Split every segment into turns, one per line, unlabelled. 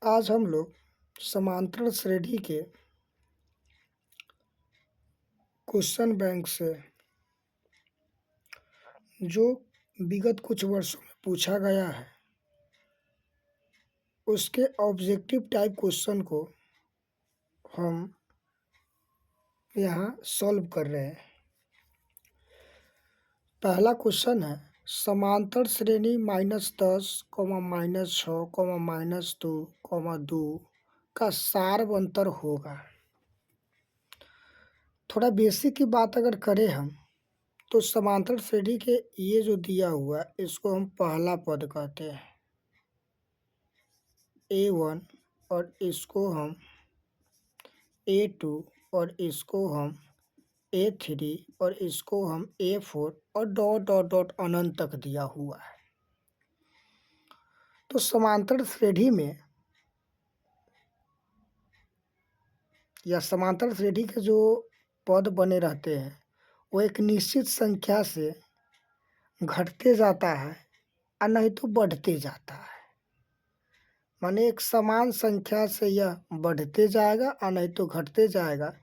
आज हम लोग समांतर श्रेणी के क्वेश्चन बैंक से जो विगत कुछ वर्षों में पूछा गया है उसके ऑब्जेक्टिव टाइप क्वेश्चन को हम यहाँ सॉल्व कर रहे हैं। पहला क्वेश्चन है समांतर श्रेणी -10, -6, -2, 2 का सारवंतर होगा। थोड़ा बेसिक की बात अगर करें हम तो समांतर श्रेणी के ये जो दिया हुआ है इसको हम पहला पद कहते हैं A1 और इसको हम A2 और इसको हम A3 और इसको हम A4 और डॉट डॉट डॉट अनंत तक दिया हुआ है। तो समांतर श्रेणी में या समांतर श्रेणी के जो पद बने रहते हैं वो एक निश्चित संख्या से घटते जाता है और नहीं तो बढ़ते जाता है। माने एक समान संख्या से यह बढ़ते जाएगा और नहीं तो घटते जाएगा।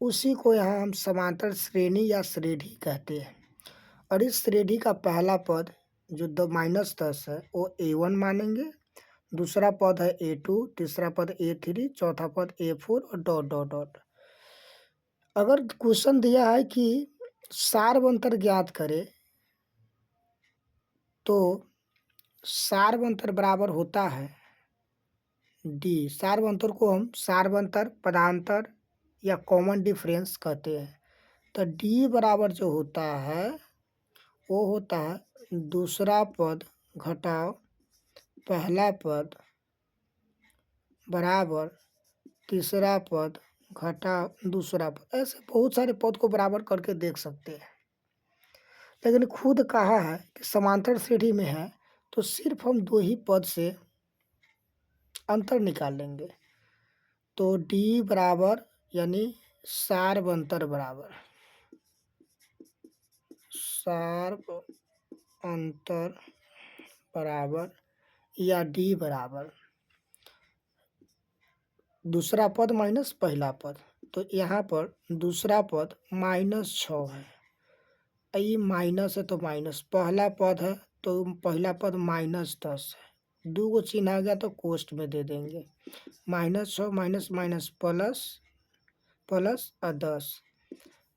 उसी को यहाँ हम समांतर श्रेणी या श्रेणी कहते हैं। और इस श्रेणी का पहला पद जो -10 है वो A1 मानेंगे, दूसरा पद है A2, तीसरा पद A3, चौथा पद A4 और डॉट डॉट डॉट। अगर क्वेश्चन दिया है कि सारवंतर ज्ञात करें तो सारवंतर बराबर होता है डी। सारवंतर को हम सारवंतर, पदांतर या कॉमन डिफरेंस कहते हैं। तो डी बराबर जो होता है वो होता है दूसरा पद घटाव पहला पद बराबर तीसरा पद घटाव दूसरा पद। ऐसे बहुत सारे पद को बराबर करके देख सकते हैं। लेकिन खुद कहा है कि समांतर श्रेणी में है तो सिर्फ हम दो ही पद से अंतर निकाल लेंगे। तो डी बराबर यानी सारवंतर बराबर या डी बराबर दूसरा पद माइनस पहला पद। तो यहाँ पर दूसरा पद -6 है, ये माइनस है तो माइनस, पहला पद है तो पहला पद -10 है। दो को चिन्ह आ गया तो कोष्ठ में दे देंगे। -6 माइनस माइनस प्लस प्लस और 10।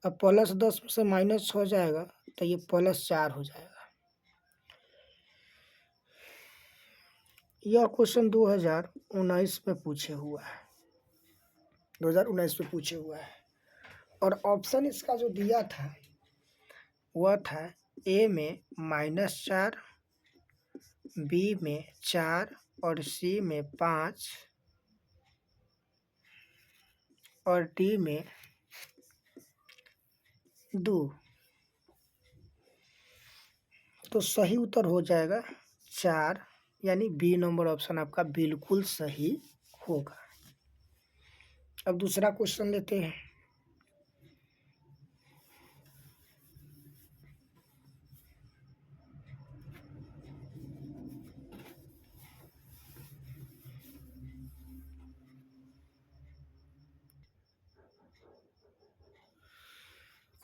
अब +10 से -6 हो जाएगा तो ये +4 हो जाएगा। यह क्वेश्चन 2019 में पूछे हुआ है, 2019 में पूछे हुआ है। और ऑप्शन इसका जो दिया था वह था ए में -4, बी में 4 और सी में 5 और डी में 2। तो सही उत्तर हो जाएगा 4, यानी बी नंबर ऑप्शन आपका बिल्कुल सही होगा। अब दूसरा क्वेश्चन लेते हैं।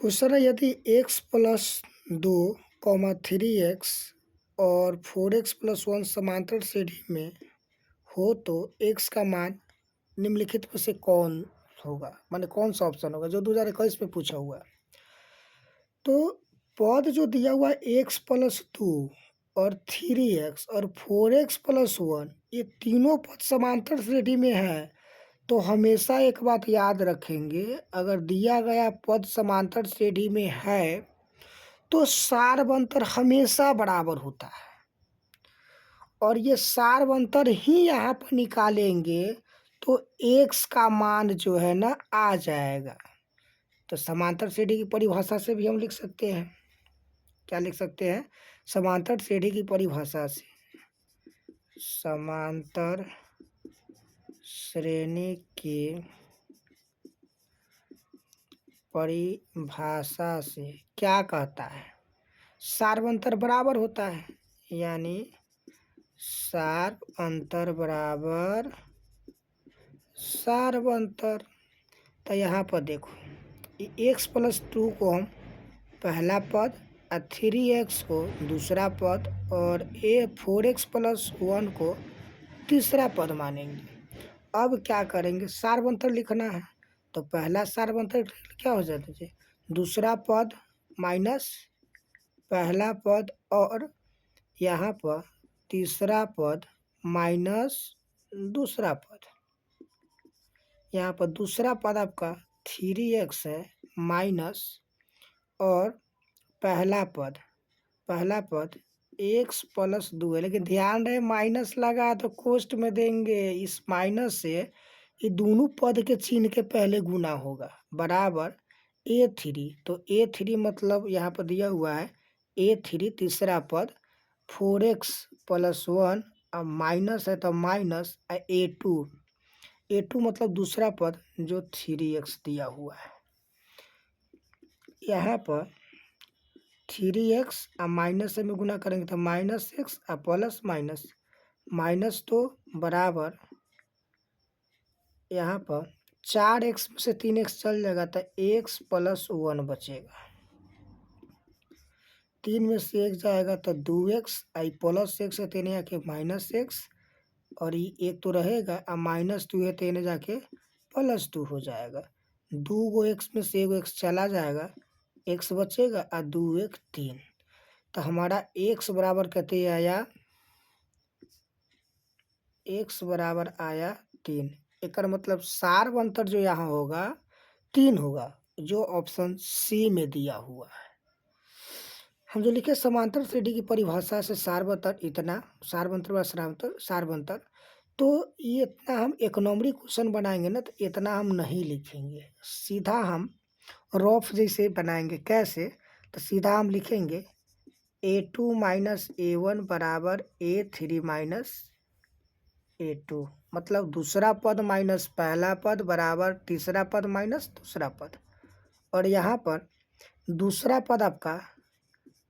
क्वेश्चन है यदि x + 2, 3x और 4x + 1 समांतर श्रेणी में हो तो x का मान निम्नलिखित में से कौन होगा, माने कौन सा ऑप्शन होगा, जो 2021 में पूछा हुआ है। तो पद जो दिया हुआ है x + 2 और 3x और 4x + 1, ये तीनों पद समांतर श्रेणी में है। तो हमेशा एक बात याद रखेंगे, अगर दिया गया पद समांतर श्रेणी में है तो सारवंतर हमेशा बराबर होता है। और ये सारवंतर ही यहाँ पर निकालेंगे तो x का मान जो है ना आ जाएगा। तो समांतर श्रेणी की परिभाषा से भी हम लिख सकते हैं। क्या लिख सकते हैं? समांतर श्रेणी की परिभाषा से, समांतर श्रेणी की परिभाषा से क्या कहता है? सारवंतर बराबर होता है, यानी सारवंतर बराबर सार्वंतर। तो यहाँ पर देखो एक्स प्लस 2 को हम पहला पद और 3x को दूसरा पद और 4x प्लस 1 को तीसरा पद मानेंगे। अब क्या करेंगे, सार्वंतर लिखना है। तो पहला सार्वंतर क्या हो जाता है, दूसरा पद माइनस पहला पद और यहाँ पर तीसरा पद माइनस दूसरा पद। यहाँ पर दूसरा पद आपका 3x है माइनस और पहला पद x प्लस 2 है, लेकिन ध्यान रहे माइनस लगा तो कोष्ट में देंगे। इस माइनस से ये दोनों पद के चिन्ह के पहले गुना होगा बराबर a3। तो a3 मतलब यहाँ पर दिया हुआ है a3 तीसरा पद 4x प्लस 1 और माइनस है तो माइनस a2 मतलब दूसरा पद जो 3x दिया हुआ है। यहाँ पर 3x और माइनस से में गुना करेंगे तो माइनस एक्स और प्लस माइनस तो बराबर यहाँ पर 4x में से 3x चल जाएगा तो x प्लस 1 बचेगा। 3 में से 1 जाएगा तो 2x आई प्लस एक्स है तेने जाके माइनस एक्स और ये एक तो रहेगा और माइनस 2 है तेने जाके प्लस 2 हो जाएगा। 2 एक्स में से 1 एक्स चला जाएगा, एक्स बचेगा और 2 1 3। तो हमारा एक्स बराबर कहते आया, एक्स बराबर आया 3। एक मतलब सार्वंतर जो यहाँ होगा 3 होगा, जो ऑप्शन सी में दिया हुआ है। हम जो लिखे समांतर श्रेणी की परिभाषा से सार्वंतर इतना, सार्वंतर व सार्वंतर, तो ये इतना हम इकोनॉमिक क्वेश्चन बनाएंगे ना तो इतना हम नहीं लिखेंगे, सीधा हम रफ जैसे बनाएंगे। कैसे, तो सीधा हम लिखेंगे a2 माइनस a1 बराबर a3 माइनस a2, मतलब दूसरा पद माइनस पहला पद बराबर तीसरा पद माइनस दूसरा पद। और यहाँ पर दूसरा पद आपका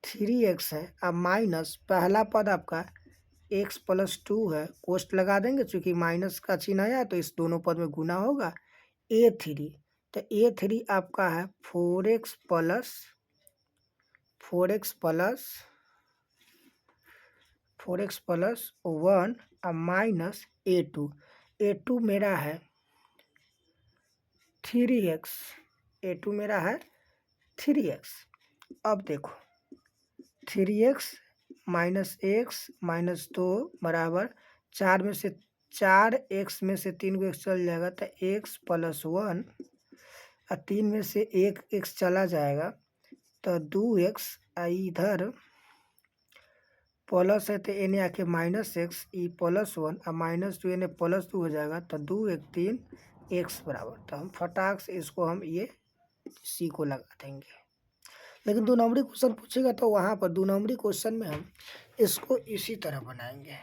3x है अब माइनस पहला पद आपका x प्लस 2 है, कोष्ट लगा देंगे चूँकि माइनस का चिन्ह आया तो इस दोनों पद में गुना होगा a3। तो a3 आपका है 4x प्लस 1 और माइनस a2 मेरा है 3x, a2 मेरा है 3x। अब देखो 3x माइनस एक्स माइनस 2 बराबर 4 में से 4x में से 3 को x चल जाएगा तो x प्लस 1 और 3 में से 1 x चला जाएगा तो 2x इधर प्लस है तो एने आके माइनस एक्स ई प्लस 1 और माइनस 2 एने प्लस 2 हो जाएगा तो 2 1 3 x बराबर। तो हम फटाक से इसको हम ये सी को लगा देंगे। लेकिन 2 नंबरी क्वेश्चन पूछेगा तो वहाँ पर 2 नंबरी क्वेश्चन में हम इसको इसी तरह बनाएंगे।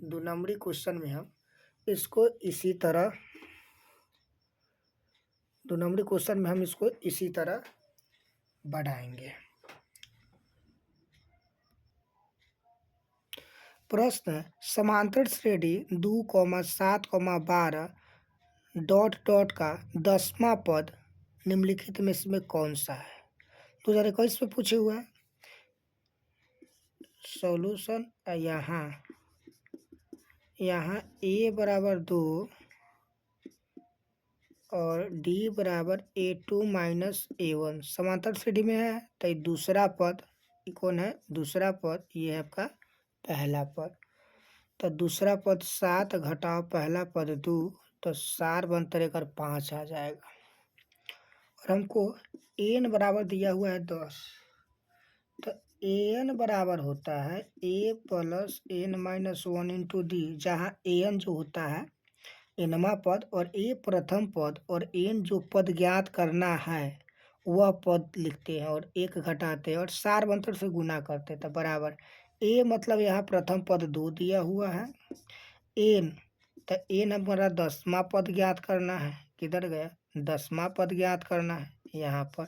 2 नंबरी क्वेश्चन में हम इसको इसी तरह 2 नंबरी क्वेश्चन में हम इसको इसी तरह बढ़ाएंगे। प्रश्न है, समांतर श्रेणी 2, 7, 12 डॉट डॉट का 10वां पद निम्नलिखित में इसमें कौन सा है। 2021 में पूछे हुआ है। सॉल्यूशन यहाँ a बराबर 2 और d बराबर a2 माइनस a1 समांतर श्रेणी में है तो ये दूसरा पद कौन है, दूसरा पद ये है आपका पहला पद। तो दूसरा पद 7 घटाओ पहला पद 2 तो सार्वंतर एक 5 आ जाएगा। और हमको n बराबर दिया हुआ है 10, तो an बराबर होता है a plus n minus 1 into D, जहाँ an जो होता है nवां पद और a प्रथम पद और n जो पद ज्ञात करना है वह पद लिखते हैं और 1 घटाते हैं और सार्वंतर से गुना करते हैं। तो बराबर a मतलब यहाँ प्रथम पद 2 दिया हुआ है, n तो n हमारा 10वां पद ज्ञात करना है, किधर गया 10वां पद ज्ञात करना है यहाँ पर।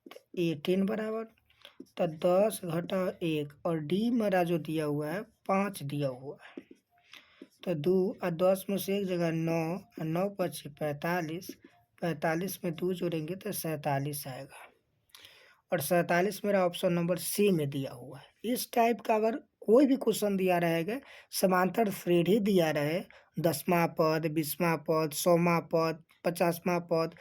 तो 18 बराबर तो 10 घटा 1 और डी मेरा जो दिया हुआ है 5 दिया हुआ है। तो 2 और 10 में से एक जगह 9 और 9 पचे 45, 45 में 2 जोड़ेंगे तो 47 आएगा। और 47 मेरा ऑप्शन नंबर सी में दिया हुआ है। इस टाइप का अगर कोई भी क्वेश्चन दिया रहेगा, समांतर श्रेणी दिया रहे, 10वां पद, 20वां पद, 100वां पद, 50वां पद,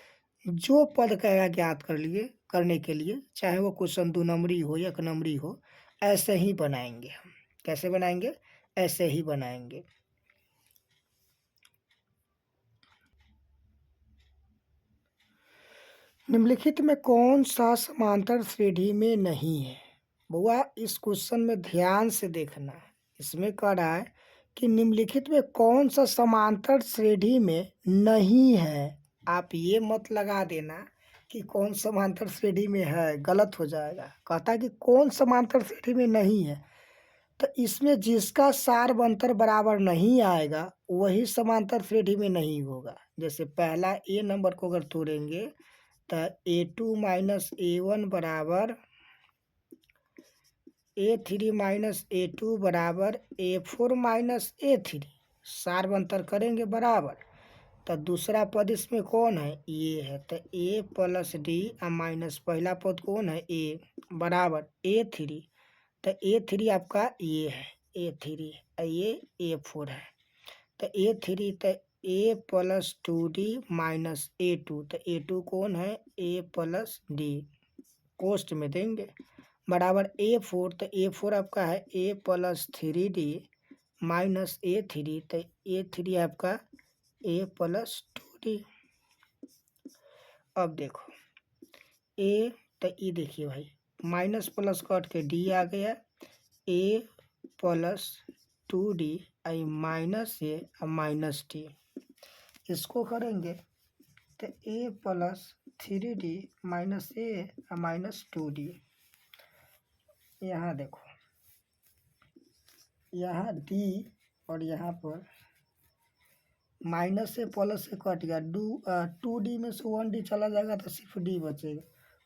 जो पद कहेगा ज्ञात कर लिए करने के लिए, चाहे वो क्वेश्चन 2 नंबरी हो या 1 नंबरी हो, ऐसे ही बनाएंगे हम। कैसे बनाएंगे? ऐसे ही बनाएंगे। निम्नलिखित में कौन सा समांतर श्रेणी में नहीं है? बुआ इस क्वेश्चन में ध्यान से देखना है। इसमें कह रहा है कि निम्नलिखित में कौन सा समांतर श्रेणी में नहीं है। आप ये मत लगा देना कि कौन समांतर श्रेणी में है, गलत हो जाएगा। कहता है कि कौन समांतर श्रेणी में नहीं है, तो इसमें जिसका सारबंतर बराबर नहीं आएगा वही समांतर श्रेणी में नहीं होगा। जैसे पहला ए नंबर को अगर तोड़ेंगे तो A2 माइनस A1 बराबर A3 माइनस A2 बराबर A4 माइनस A3, सारबंतर करेंगे बराबर। तो दूसरा पद इसमें कौन है? ये है। तो A प्लस डी और माइनस पहला पद कौन है? A बराबर A3। तो A3 आपका ये है A3 और ये A4 है। तो A3 तो A plus 2D minus A2, तो A2 कौन है? A प्लस डी, कोष्ट में देंगे बराबर A4। तो A4 आपका है A plus 3D minus A3, तो A3 आपका A प्लस 2D। अब देखो A, तो ये देखिए भाई माइनस प्लस कट के D आ गया, A plus 2D I minus A और माइनस D, इसको करेंगे तो A plus 3D minus A और माइनस 2D। यहाँ देखो, यहाँ D और यहाँ पर माइनस से प्लस से कट गया, 2D में से 1D चला जाएगा तो सिर्फ D बचेगा।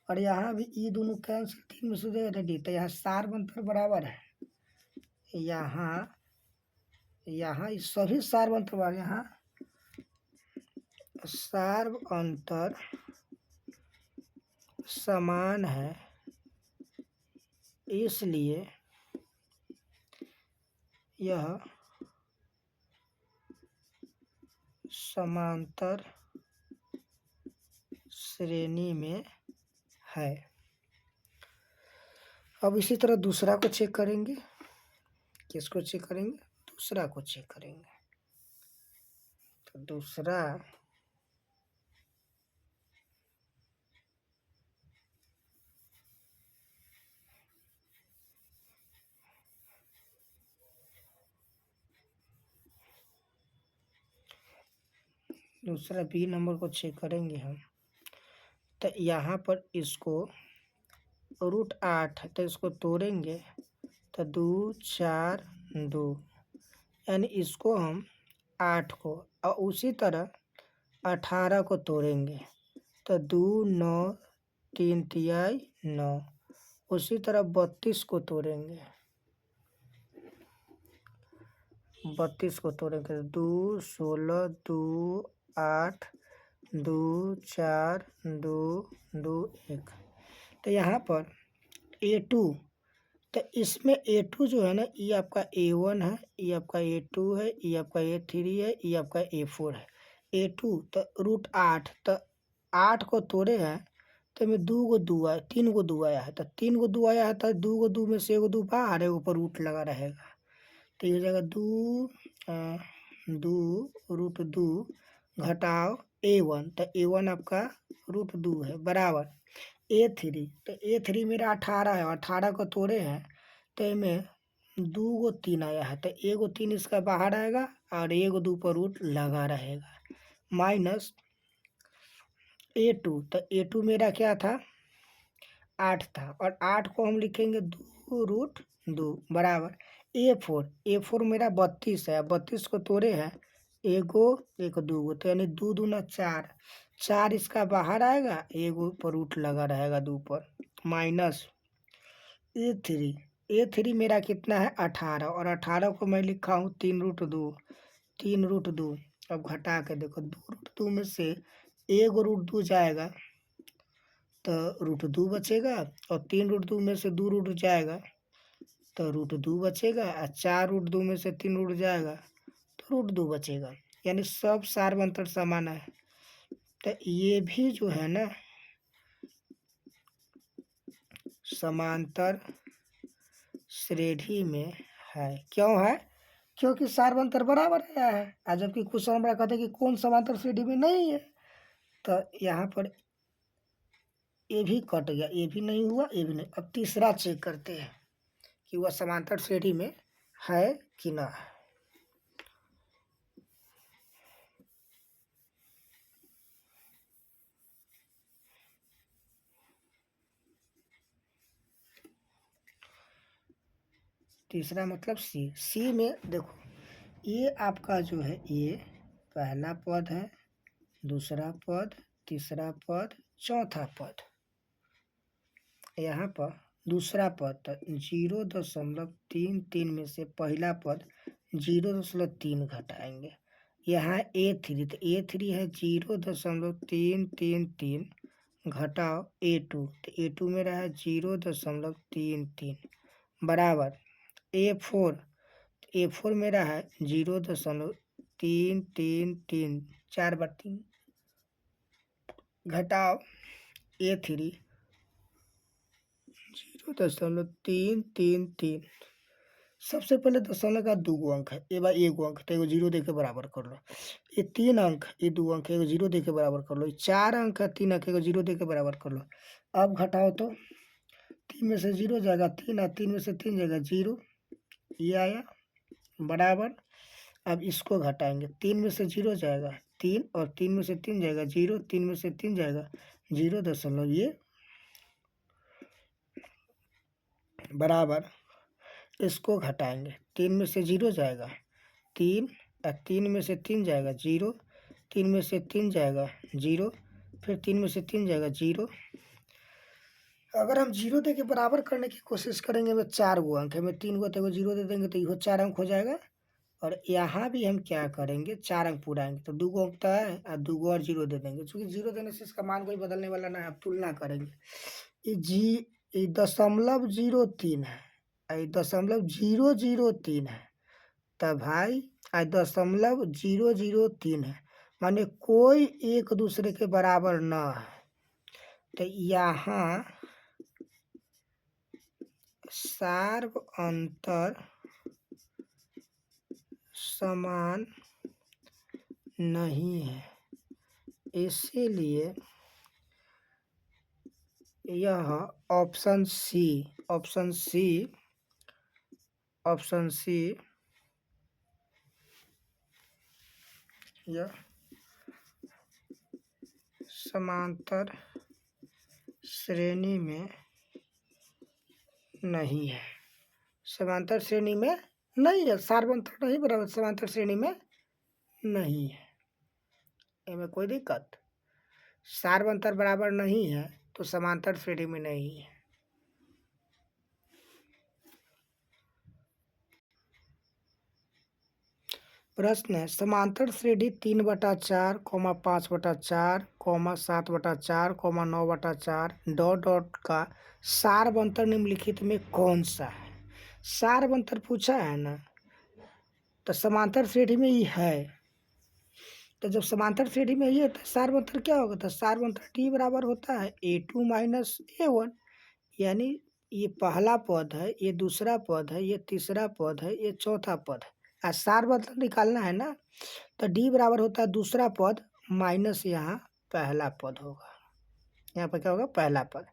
और यहाँ भी ये दोनों कैंसिल, 3 में से जाएगा D, तो यहाँ सारबंतर बराबर है। यहाँ इस सभी सारबंतर बराबर, यहाँ सारबंतर समान है, इसलिए यह समांतर श्रेणी में है। अब इसी तरह दूसरा को चेक करेंगे। किसको चेक करेंगे? दूसरा को चेक करेंगे। तो दूसरा बी नंबर को चेक करेंगे हम। तो यहाँ पर इसको √8 है, तो इसको तोड़ेंगे तो 2 4 2, यानी इसको हम 8 को, और उसी तरह 18 को तोड़ेंगे तो 2 9 3 तिहाई 9। उसी तरह 32 को तोड़ेंगे, 32 को तोड़ेंगे 2 16 2 8 2 4 2 2 1। तो यहाँ पर A2, तो इसमें A2 जो है ना, ये आपका A1 है, ये आपका A2 है, ये आपका A3 है, ये आपका A4 है। A2 तो √8, तो 8 को तोड़े हैं तो इसमें 2 गो 2 आया, 3 गो 2 आया है, तो 3 गो 2 आया है, तो 2 गो 2 में से 1 गो 2 बाहर है, ऊपर रूट लगा रहेगा। तो ये हो जाएगा 2 √2 घटाओ A1, तो A1 आपका √2 है बराबर A3। तो A3 मेरा 18 है, 18 को तोड़े हैं तो इसमें 2 गो 3 आया है, तो 1 गो 3 इसका बाहर आएगा और 1 गो 2 पर रूट लगा रहेगा, माइनस A2। तो A2 मेरा क्या था? 8 था, और 8 को हम लिखेंगे 2 √2 बराबर A4 मेरा 32 है, 32 को तोड़े हैं 1 गो 1 2 गो, तो यानी 2 दूना 4, 4 इसका बाहर आएगा, 1 पर रूट लगा रहेगा 2 पर, माइनस A3 मेरा कितना है 18 और 18 को मैं लिखा हूँ 3√2। अब घटा के देखो 2√2 में से एक √2 जाएगा तो √2 बचेगा और 3√2 में से 2 रूट जाएगा तो √2 बचेगा और 4√2 में से 3 रूट जाएगा तो √2 बचेगा। यानी सब सार्वंतर समान है। तो ये भी जो है ना समांतर श्रेणी में है। क्यों है? क्योंकि सार्वंतर बराबर आया है। आज जबकि क्वेश्चन हमारा कहते हैं कि कौन समांतर श्रेणी में नहीं है, तो यहाँ पर ये भी कट गया, ये भी नहीं हुआ, ये भी नहीं। अब तीसरा चेक करते हैं कि वह समांतर श्रेणी में है कि ना है। तीसरा मतलब सी में देखो, ये आपका जो है ये पहला पद है, दूसरा पद, तीसरा पद, चौथा पद। यहाँ पर दूसरा पद 0.33 में से पहला पद 0.3 घटाएंगे। यहाँ A3 तो A3 है 0.333 घटाओ A2 तो A2 मेरा है 0.33 बराबर A4 मेरा है 0.333 4/3 घटाओ A3 0.333। सबसे पहले दशमलव का 2 अंक है, ये बार 1 अंक तो एगो 0 दे के बराबर कर लो। ये 3 अंक, ये 2 अंक एगो 0 दे के बराबर कर लो। ये 4 अंक है, 3 अंक एगो 0 दे के बराबर कर लो। अब घटाओ तो 3 में से 0 जाएगा 3 और 3 में से 3 जाएगा 0, ये आया बराबर। अब इसको घटाएंगे, 3 में से 0 जाएगा 3 और 3 में से 3 जाएगा 0, 3 में से 3 जाएगा 0 ये बराबर। इसको घटाएंगे, 3 में से 0 जाएगा 3 और 3 में से 3 जाएगा 0, 3 में से 3 जाएगा 0, फिर 3 में से 3 जाएगा 0। अगर हम 0 दे के बराबर करने की कोशिश करेंगे में 4 गो अंक है, में 3 गो तो 0 दे देंगे तो ये 4 अंक हो जाएगा। और यहाँ भी हम क्या करेंगे 4 अंक पूरा आएंगे तो 2 गो अंक तो है और 2 गो और 0 दे देंगे। चूँकि 0 देने से इसका मान कोई बदलने वाला ना है। अब तुलना करेंगे, ये 0.03 है, ये 0.003 है, तब भाई 0.003 है, माने कोई एक दूसरे के बराबर न है। तो यहाँ सार्वंतर समान नहीं है, इसीलिए यह ऑप्शन सी यह समांतर श्रेणी में नहीं है। समांतर श्रेणी में नहीं है, सार्वंतर नहीं बराबर समांतर श्रेणी में नहीं है। इसमें कोई दिक्कत, सार्वंतर बराबर नहीं है तो समांतर श्रेणी में नहीं है। प्रश्न है समांतर श्रेणी 3/4, 5/4, 7/4, 9/4 डॉट डॉट का सार्वंतर निम्नलिखित में कौन सा है। सार्वंतर पूछा है ना, तो समांतर श्रेणी में ही है। तो जब समांतर श्रेणी में ही है तो सार्वंतर क्या होगा, तो सार्वंतर टी बराबर होता है A2 माइनस A1। यानी ये पहला पद है, ये दूसरा पद है, ये तीसरा पद है, ये चौथा पद है। और सार्वंतर निकालना है ना, तो डी बराबर होता है दूसरा पद माइनस यहाँ पहला पद होगा। यहाँ पर क्या होगा, पहला पद,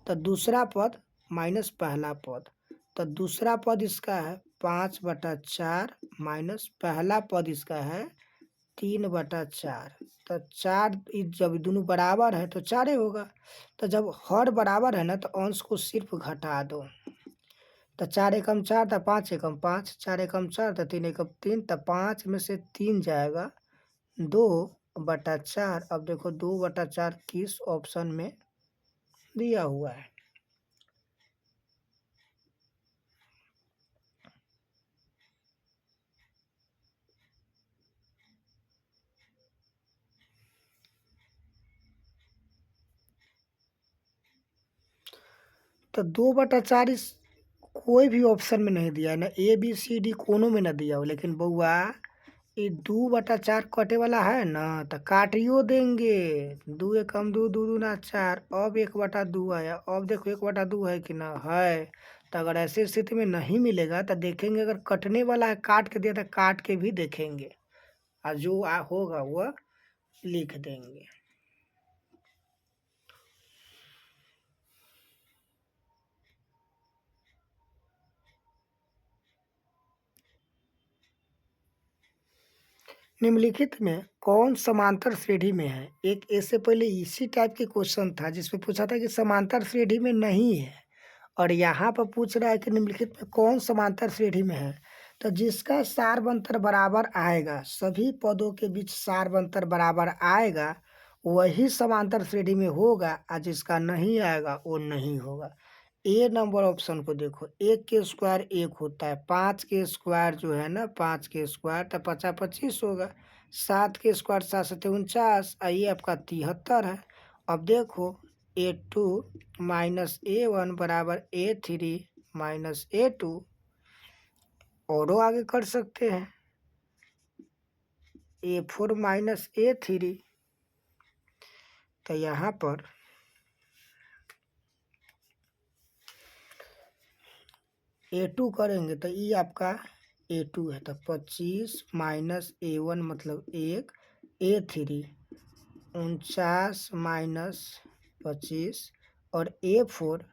तो दूसरा पद माइनस पहला पद। तो दूसरा पद इसका है 5/4 माइनस पहला पद इसका है 3/4। तो 4 जब दोनों बराबर है तो 4 ही होगा। तो जब हर बराबर है ना तो अंश को सिर्फ घटा दो। तो 4 एकम 4 तो 5 एकम 5, 4 एकम 4 तो 3 एकम 3, तो 5 में से 3 जाएगा 2/4। अब देखो 2/4 किस ऑप्शन में दिया हुआ है। तो 2/4 इस कोई भी ऑप्शन में नहीं दिया है, ना ए बी सी डी कोनो में ना दिया हो। लेकिन बउआ ये 2/4 कटे वाला है ना, तो काटियो देंगे। 2 एकम 2, 2 दूना 4। अब 1/2 आया। अब देखो 1/2 है कि ना है। तो अगर ऐसी स्थिति में नहीं मिलेगा तो देखेंगे, अगर कटने वाला है काट के दिया तो काट के भी देखेंगे, और जो होगा वह लिख देंगे। निम्नलिखित में कौन समांतर श्रेणी में है? एक इससे पहले इसी टाइप के क्वेश्चन था जिसमें पूछा था कि समांतर श्रेणी में नहीं है, और यहाँ पर पूछ रहा है कि निम्नलिखित में कौन समांतर श्रेणी में है। तो जिसका सारबंतर बराबर आएगा, सभी पदों के बीच सारबंतर बराबर आएगा, वही समांतर श्रेणी में होगा, और जिसका नहीं आएगा वो नहीं होगा। ए नंबर ऑप्शन को देखो, 1 के स्क्वायर 1 होता है, 5 के स्क्वायर जो है ना, 5 के स्क्वायर तो 50 25 होगा। 7 के स्क्वायर 7 7 49, ये आपका 73 है। अब देखो A2 माइनस A1 बराबर A3 माइनस A2, औरों आगे कर सकते हैं, A4 माइनस A3। तो यहाँ पर A2 करेंगे तो ये आपका A2 है, तो 25 माइनस A1 मतलब 1, A3 49 माइनस 25, और A4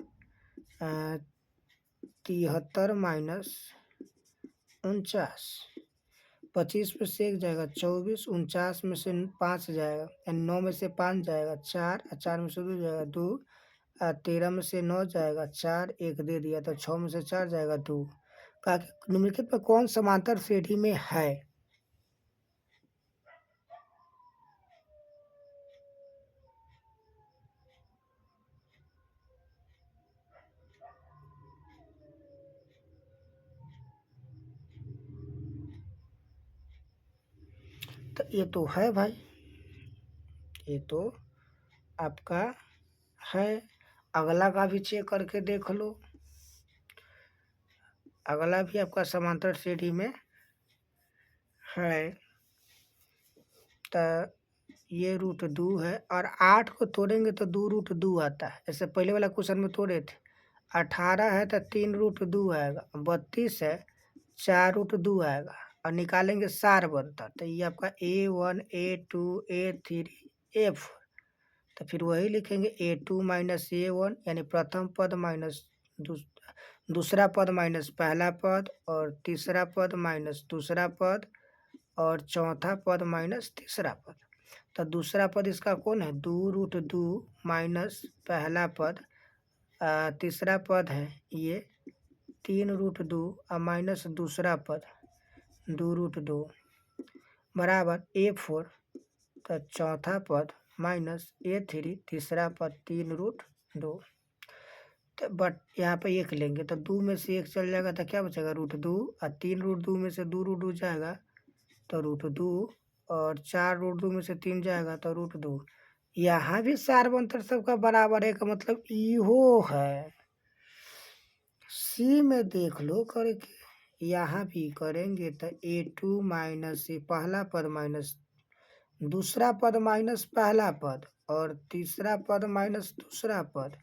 73 माइनस 49। 25 में से 1 जाएगा 24, 49 में से 5 जाएगा, 9 में से 5 जाएगा 4, 4 में से 2 जाएगा 2, 13 में से 9 जाएगा 4, 1 दे दिया तो 6 में से 4 जाएगा 2। कहा कि निम्नलिखित में कौन समांतर श्रेणी में है? तो ये तो है भाई, ये तो आपका है। अगला का भी चेक करके देख लो, अगला भी आपका समांतर श्रेणी में है। तो ये √2 है, और 8 को तोड़ेंगे तो 2√2 आता है। ऐसे पहले वाला क्वेश्चन में तोड़े थे। 18 है तो 3√2 आएगा। 32 है 4√2 आएगा, और निकालेंगे सार बनता। तो ये आपका A1 A2 A3 A4। तो फिर वही लिखेंगे A2 माइनस A1, यानी प्रथम पद माइनस दूसरा पद माइनस पहला पद, और तीसरा पद माइनस दूसरा पद, और चौथा पद माइनस तीसरा पद। तो दूसरा पद इसका कौन है? 2√2 माइनस पहला पद, तीसरा पद है ये 3√2 और माइनस दूसरा पद 2√2 बराबर A4, तो चौथा पद माइनस A3 तीसरा पद 3√2। तो बट यहाँ पे 1 लेंगे तो 2 में से 1 चल जाएगा तो क्या बचेगा? √2, और 3√2 में से 2√2 जाएगा तो √2, और 4√2 में से 3 जाएगा तो √2। यहाँ भी सारबंतर सबका बराबर है, का मतलब इहो है। सी में देख लो करके, यहाँ भी करेंगे तो A2 माइनस पहला पद माइनस दूसरा पद माइनस पहला पद, और तीसरा पद माइनस दूसरा पद,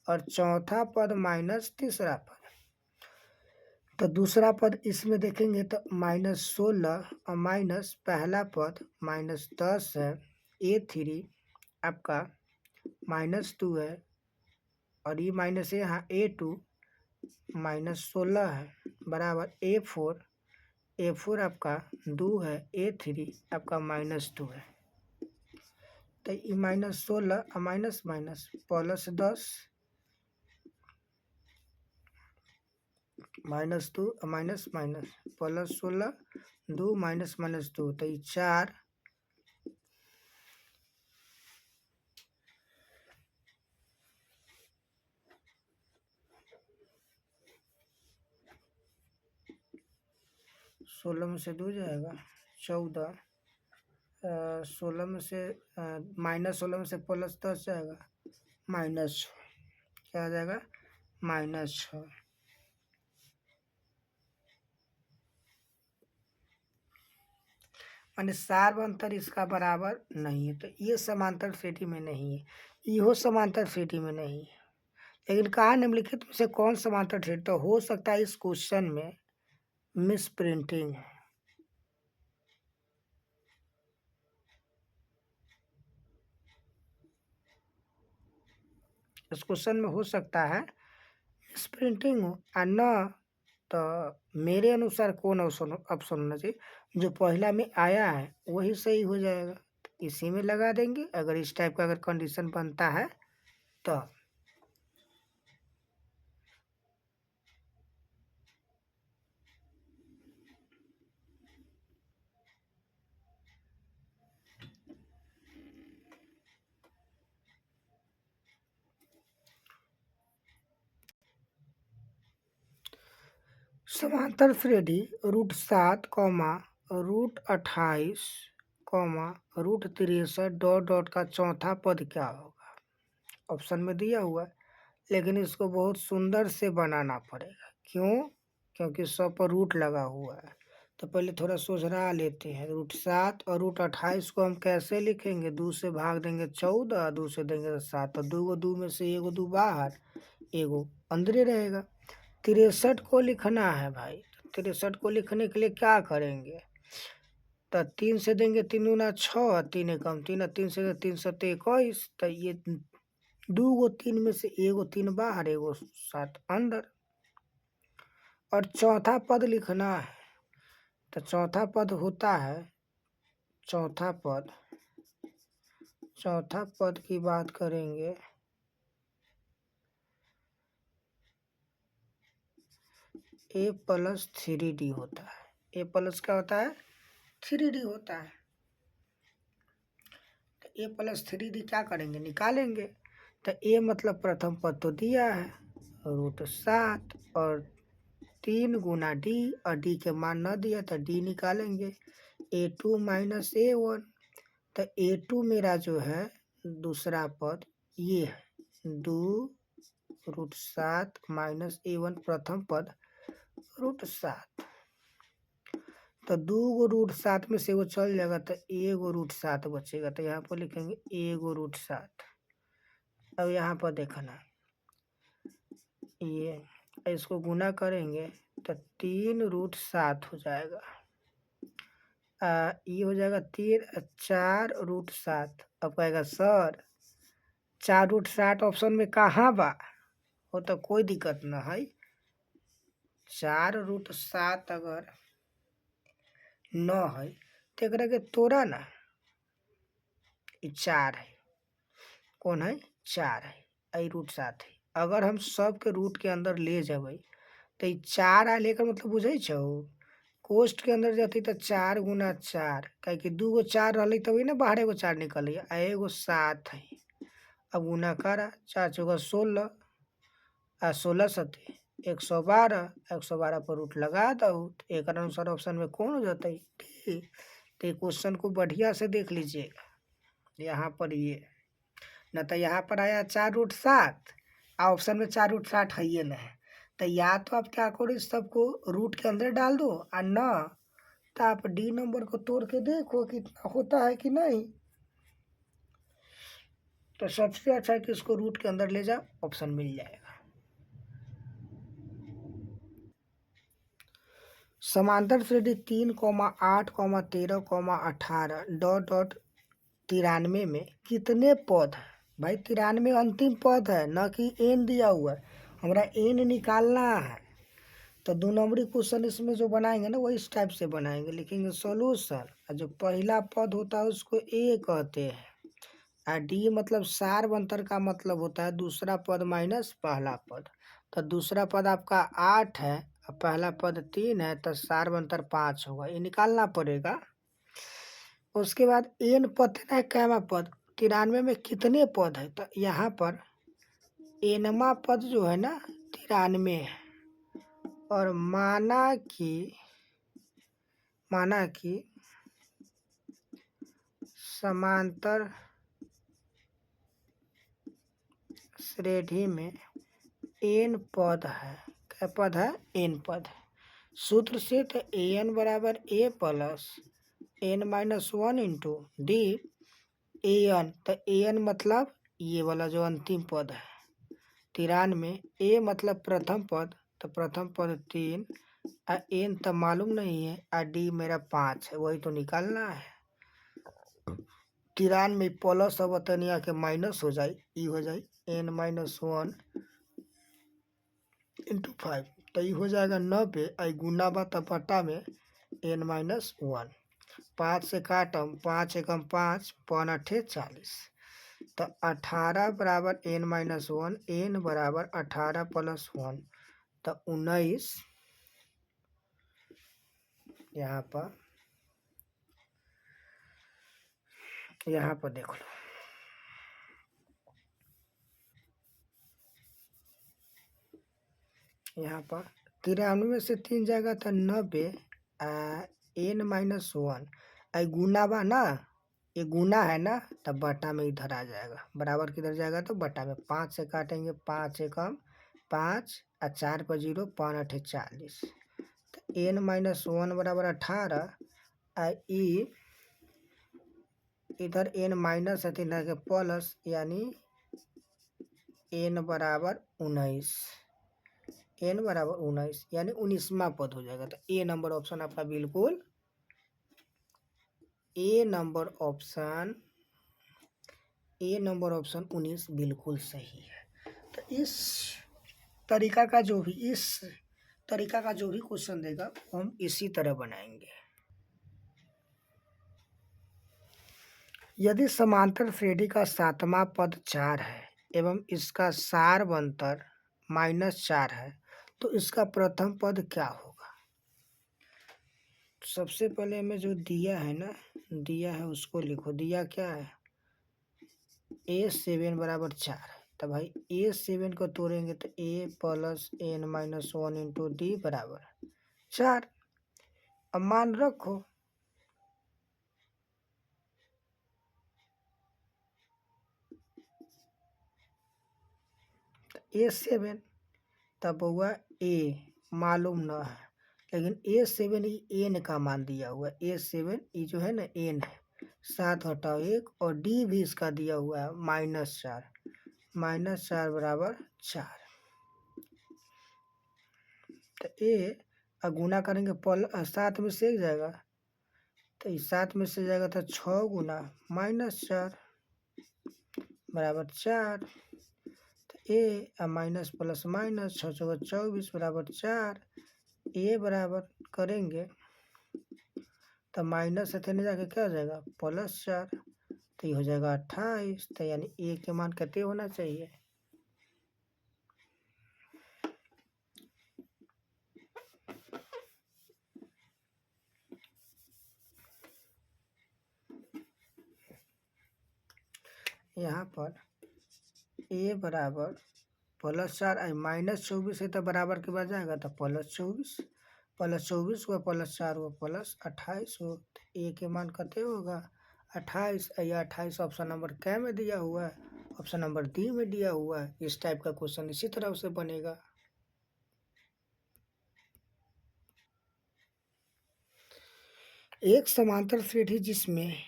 और चौथा पद माइनस तीसरा पद। तो दूसरा पद इसमें देखेंगे तो -16, और माइनस पहला पद -10 है। A3 आपका -2 है, और ये माइनस है यहाँ A2 -16 है, बराबर A4 आपका 2 है, A3 आपका -2 है। तो ये -16 और माइनस माइनस +10, -2 और माइनस माइनस +16, 2 माइनस माइनस 2, तो ये 4, -16 में से 2 जाएगा 14, 16 में से -16 में से +10 जाएगा, माइनस क्या आ जाएगा -6। माने सार्व अंतर इसका बराबर नहीं है, तो ये समांतर श्रेणी में नहीं है, इहो समांतर श्रेणी में नहीं है। लेकिन कहा निम्नलिखित में से कौन समांतर श्रेणी, तो हो सकता है इस क्वेश्चन में मिस प्रिंटिंग है। इस क्वेश्चन में हो सकता है मिस प्रिंटिंग हो और न, तो मेरे अनुसार कौन ऑप्शन होना चाहिए, जो पहला में आया है वही सही हो जाएगा, इसी में लगा देंगे अगर इस टाइप का अगर कंडीशन बनता है तो। समांतर श्रेणी √7, √28, √63 डॉट डॉट का चौथा पद क्या होगा। ऑप्शन में दिया हुआ है, लेकिन इसको बहुत सुंदर से बनाना पड़ेगा। क्यों? क्योंकि सब पर रूट लगा हुआ है। तो पहले थोड़ा सोचरा लेते हैं। √7 और √28 को हम कैसे लिखेंगे? 2 से भाग देंगे 14, 2 से देंगे 7, तो 2 2 में से एगो 2 बाहर, एगो अंदर रहेगा। 63 को लिखना है भाई, 63 को लिखने के लिए क्या करेंगे? तो 3 से देंगे 3 दूना 6, 3 एकम 3, 3 से 3 7 21, तो ये 2 गो 3 में से एगो 3 बाहर, एगो 7 अंदर। और चौथा पद लिखना है, तो चौथा पद होता है, चौथा पद की बात करेंगे A+3D होता है। A+ क्या होता है? 3D होता है। तो A+3D क्या करेंगे? निकालेंगे। तो A मतलब प्रथम पद तो दिया है √7 और 3 गुना D, और D के मान न दिया तो D निकालेंगे। A2 माइनस A1, तो A2 मेरा जो है दूसरा पद ये है 2 √7 माइनस A1 प्रथम पद √7, तो 2 गो √7 में से वो चल जाएगा तो 1 गो √7 बचेगा, तो यहाँ पर लिखेंगे 1 गो √7। अब यहाँ पर देखना ये, इसको गुना करेंगे तो 3 √7 हो जाएगा। ये हो जाएगा 3 4 √7। अब कहेगा सर 4 √7 ऑप्शन में कहाँ बा? वो तो कोई दिक्कत ना है, 4 √7 अगर न है तो एकरा के तोड़ा ना, 4 है, कौन है? 4 है, आई √7 है। अगर हम सब के रूट के अंदर ले जाबे तो 4 आ लेकर मतलब बुझे छो, कोष्ट के अंदर जाती तो 4 गुना 4, कहे 2 गो 4 रही तभी ना बाहर एगो 4 निकल, एगो 7 है। अब गुना करा, 4 चौका 16, 16 सते 112, 112 पर रूट लगा दो, तो एक अनुसार ऑप्शन में कौन हो जाता है? ठीक। तो क्वेश्चन को बढ़िया से देख लीजिएगा। यहाँ पर ये न तो यहाँ पर आया 4 √7, ऑप्शन में 4 √7 है ये नहीं, तो या तो आप क्या करो, इस सबको रूट के अंदर डाल दो, और न तो आप डी नंबर को तोड़ के देखो कितना होता है कि नहीं। तो सबसे अच्छा है कि इसको रूट के अंदर ले जाओ, ऑप्शन मिल जाएगा। समांतर श्रेणी 3, 8, 13, 18 डॉट डॉट 93 में कितने पद है? भाई 93 अंतिम पद है, न कि एन दिया हुआ है, हमारा एन निकालना है। तो 2 नंबरी क्वेश्चन इसमें जो बनाएंगे ना वो इस टाइप से बनाएंगे, लिखेंगे सॉल्यूशन, और जो पहला पद होता है उसको ए कहते हैं, और डी मतलब सार्व अंतर का मतलब होता है दूसरा पद माइनस पहला पद। तो दूसरा पद आपका 8 है और पहला पद 3 है, तो सार्व अंतर 5 होगा, ये निकालना पड़ेगा। उसके बाद एन पद है कैमा पद, 93 में कितने पद है? तो यहाँ पर एनमा पद जो है ना 93 है, और माना कि समांतर श्रेणी में एन पद है। क्या पद है? एन पद है। सूत्र से तो एन बराबर a plus N minus one into d n. तो एन मतलब ये वाला जो अंतिम पद है 93। ए मतलब प्रथम पद, तो प्रथम पद 3 और एन तो मालूम नहीं है और डी मेरा 5 है, वही तो निकालना है। 93 प्लस अब तनिया के माइनस हो जाए, ई हो जाए एन माइनस वन इंटू 5, तो ये हो जाएगा 90 आई गुना बा तो बटा में एन माइनस वन। 5 से काटम, 5 एकम 5 पौन 8 40, तो 18 बराबर एन माइनस वन, एन बराबर 18 प्लस वन, तो 19। यहाँ पर देख लो, यहाँ पर 93 में से 3 जाएगा तो 90 एन माइनस वन आई गुना बा ना, ये गुना है ना, तब बटा में इधर आ जाएगा, बराबर किधर जाएगा तो बटा में। 5 से काटेंगे, 5 एकम 5 और 4 पर 0 5 8 40, तो एन माइनस वन बराबर 18 आई इधर एन माइनस है तो इधर के प्लस, यानी एन बराबर 19, एन बराबर 19 यानी 19वां पद हो जाएगा। तो ए नंबर ऑप्शन आपका बिल्कुल, ए नंबर ऑप्शन 19 बिल्कुल सही है। तो इस तरीका का जो भी क्वेश्चन देगा हम इसी तरह बनाएंगे। यदि समांतर श्रेणी का 7वां पद 4 है एवं इसका सारवंतर -4 है तो इसका प्रथम पद क्या होगा? सबसे पहले हमें जो दिया है उसको लिखो। दिया क्या है? A7 बराबर 4 है, तो भाई A7 को तोड़ेंगे तो A plus N minus one into D बराबर 4। अब मान रखो, A7 तब हुआ A मालूम न है, लेकिन A7 एन का मान दिया हुआ है। A7 ये जो है ना एन है, 7 घटाओ 1, और डी भी इसका दिया हुआ है -4, -4 बराबर 4। तो ए गुना करेंगे 7 में से जाएगा, तो इस 7 में से जाएगा तो 6 गुना -4 बराबर 4। तो ए माइनस प्लस माइनस 6 चौका 24 बराबर 4। ए बराबर करेंगे तो माइनस से नहीं जाके क्या हो जाएगा +4, तो ये हो जाएगा 28। तो यानी ए के मान कितने होना चाहिए? यहाँ पर ए बराबर +4 आई -24 है, तो बराबर के बाद जाएगा तो +24, +24 हुआ +4 हुआ +28 हो, तो ए के मान कितने होगा 28। या 28 ऑप्शन नंबर क्या में दिया हुआ है? ऑप्शन नंबर डी में दिया हुआ है। इस टाइप का क्वेश्चन इसी तरह से बनेगा। एक समांतर श्रेणी जिसमें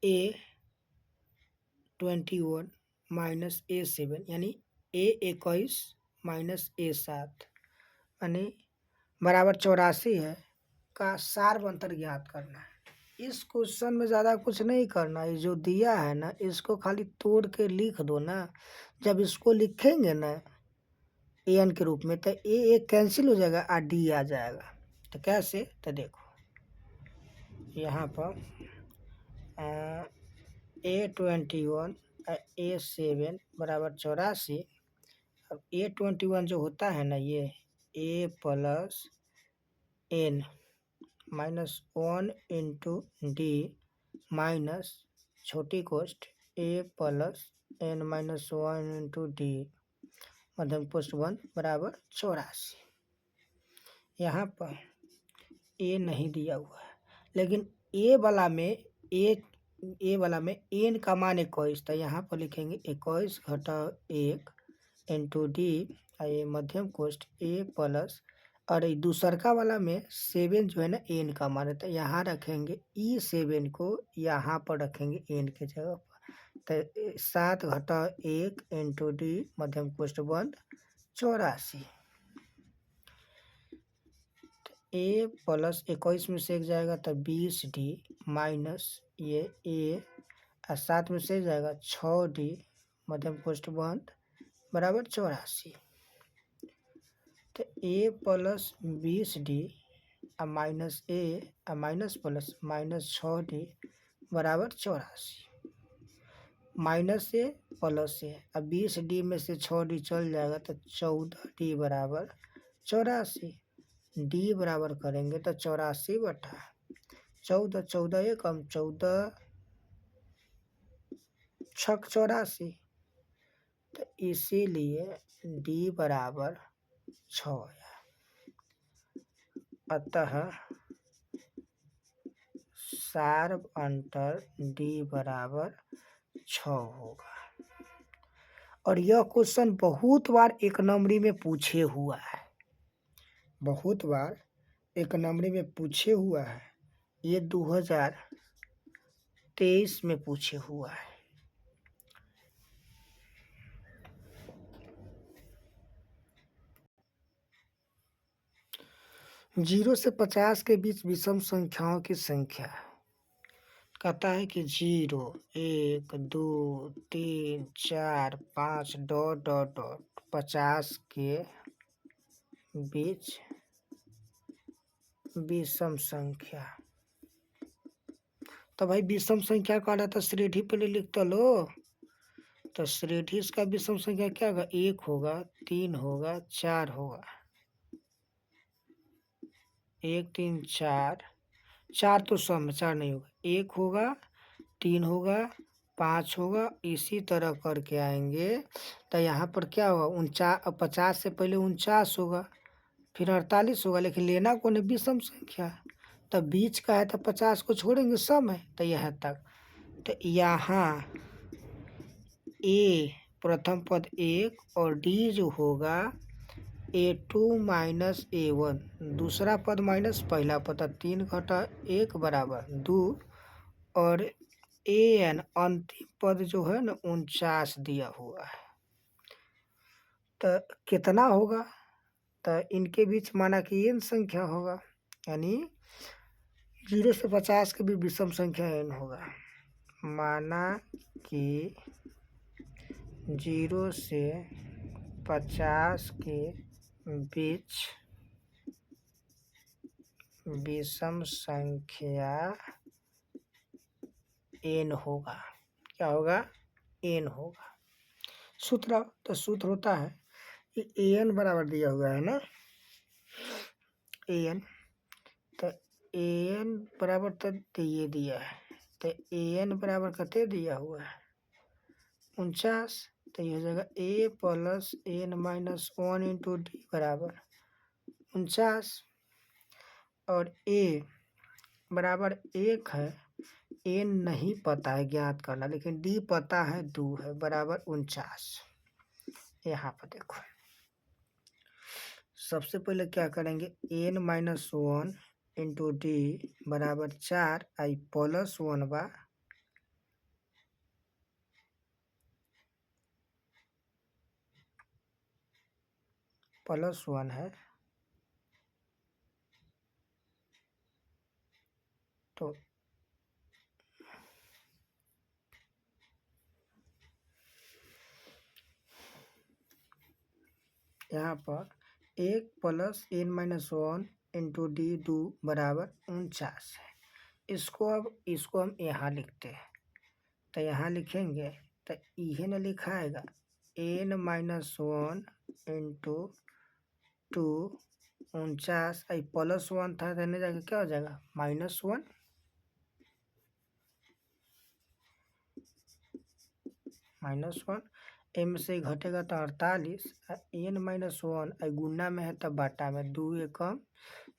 A21 माइनस A7 यानी A21 माइनस A7 यानी बराबर 84 है का सारवंतर ज्ञात करना है। इस क्वेश्चन में ज़्यादा कुछ नहीं करना है, जो दिया है ना इसको खाली तोड़ के लिख दो ना। जब इसको लिखेंगे ना एन के रूप में तो ए कैंसिल हो जाएगा और डी आ जाएगा। तो कैसे? तो देखो यहाँ पर A21 A7 बराबर 84। अब A21 जो होता है ना ये A plus N -1 into D minus छोटी कोष्ट A plus N -1 into D मध्यम कोष्ट बंद बराबर 84। यहाँ पर ए नहीं दिया हुआ है, लेकिन ए वाला में एन का मान 21, तो यहाँ पर लिखेंगे 21 घटाओ 1 इंटू डी, ये मध्यम कोष्ठ ए प्लस, और ये दूसरका वाला में 7 जो है ना एन का मान है, तो यहाँ रखेंगे E7 को, यहाँ पर रखेंगे एन के जगह पर। तो 7 घटा 1 इंटू डी मध्यम कोष्ठ बंद 84। ए प्लस 21 में से एक जाएगा तो 20D माइनस ये ए, और 7 में से एक जाएगा 6D मध्यम कोष्ठ बंद बराबर 84। तो ए प्लस 20D और माइनस ए और माइनस प्लस माइनस 6D बराबर 84। माइनस ए प्लस ए, अब 20D में से 6D चल जाएगा तो 14D बराबर 84। डी बराबर करेंगे तो 84/14, 14 एक कम 14 छक 84, तो इसीलिए डी बराबर 6 है। अतः सार्व अंतर डी बराबर 6 होगा। और यह क्वेश्चन बहुत बार एक नंबरी में पूछे हुआ है, बहुत बार एक नंबरी में पूछे हुआ है। ये 2023 में पूछे हुआ है। जीरो से 50 के बीच विषम संख्याओं की संख्या कहता है कि 0 1 2 3 4 5 डॉट डॉट डॉट 50 के बीच विषम संख्या। तो भाई विषम संख्या का तो श्रेणी पहले लिखता लो। तो श्रेणी इसका विषम संख्या क्या होगा? 1 होगा, 3 होगा, 4 होगा। 1 3 4, 4 तो सम में 4 नहीं होगा। 1 होगा, 3 होगा, 5 होगा, इसी तरह करके आएंगे। तो यहाँ पर क्या होगा? 50 से पहले 49 होगा, फिर 48 होगा, लेकिन लेना कौन है? विषम संख्या। तब बीच का है तो 50 को छोड़ेंगे, सम है तो यहाँ तक। तो यहाँ ए प्रथम पद 1 और डी जो होगा A2 माइनस A1, दूसरा पद माइनस पहला पद, 3 घटा 1 बराबर 2, और AN अंतिम पद जो है ना 49 दिया हुआ है। तो कितना होगा? तो इनके बीच माना कि n संख्या होगा, यानी 0 से 50 के भी विषम संख्या n होगा। माना कि 0 से 50 के बीच विषम संख्या n होगा। क्या होगा? n होगा। सूत्र, तो सूत्र होता है कि an बराबर दिया हुआ है ना, an, तो an बराबर तो ये दिया है, तो an बराबर कते दिया हुआ है? 49। तो ये हो जाएगा a plus n minus 1 into D बराबर 49, और a बराबर 1 है, n नहीं पता है ज्ञात करना, लेकिन d पता है 2 है, बराबर 49। यहाँ पर देखो, सबसे पहले क्या करेंगे? n माइनस 1 इंटू डी बराबर 4, आई प्लस 1 बा प्लस 1 है, तो यहाँ पर 1 plus n minus 1 into D 2 बराबर 49 है। इसको हम यहाँ लिखते हैं, तो यहाँ लिखेंगे तो यह न लिखाएगा n माइनस 1 इंटू 2 49, आई प्लस 1 था, रहने जाएगा क्या हो जाएगा? -1, -1, m से घटेगा तो 48, n माइनस 1 आई गुना में है तब बाटा में, 2 एकम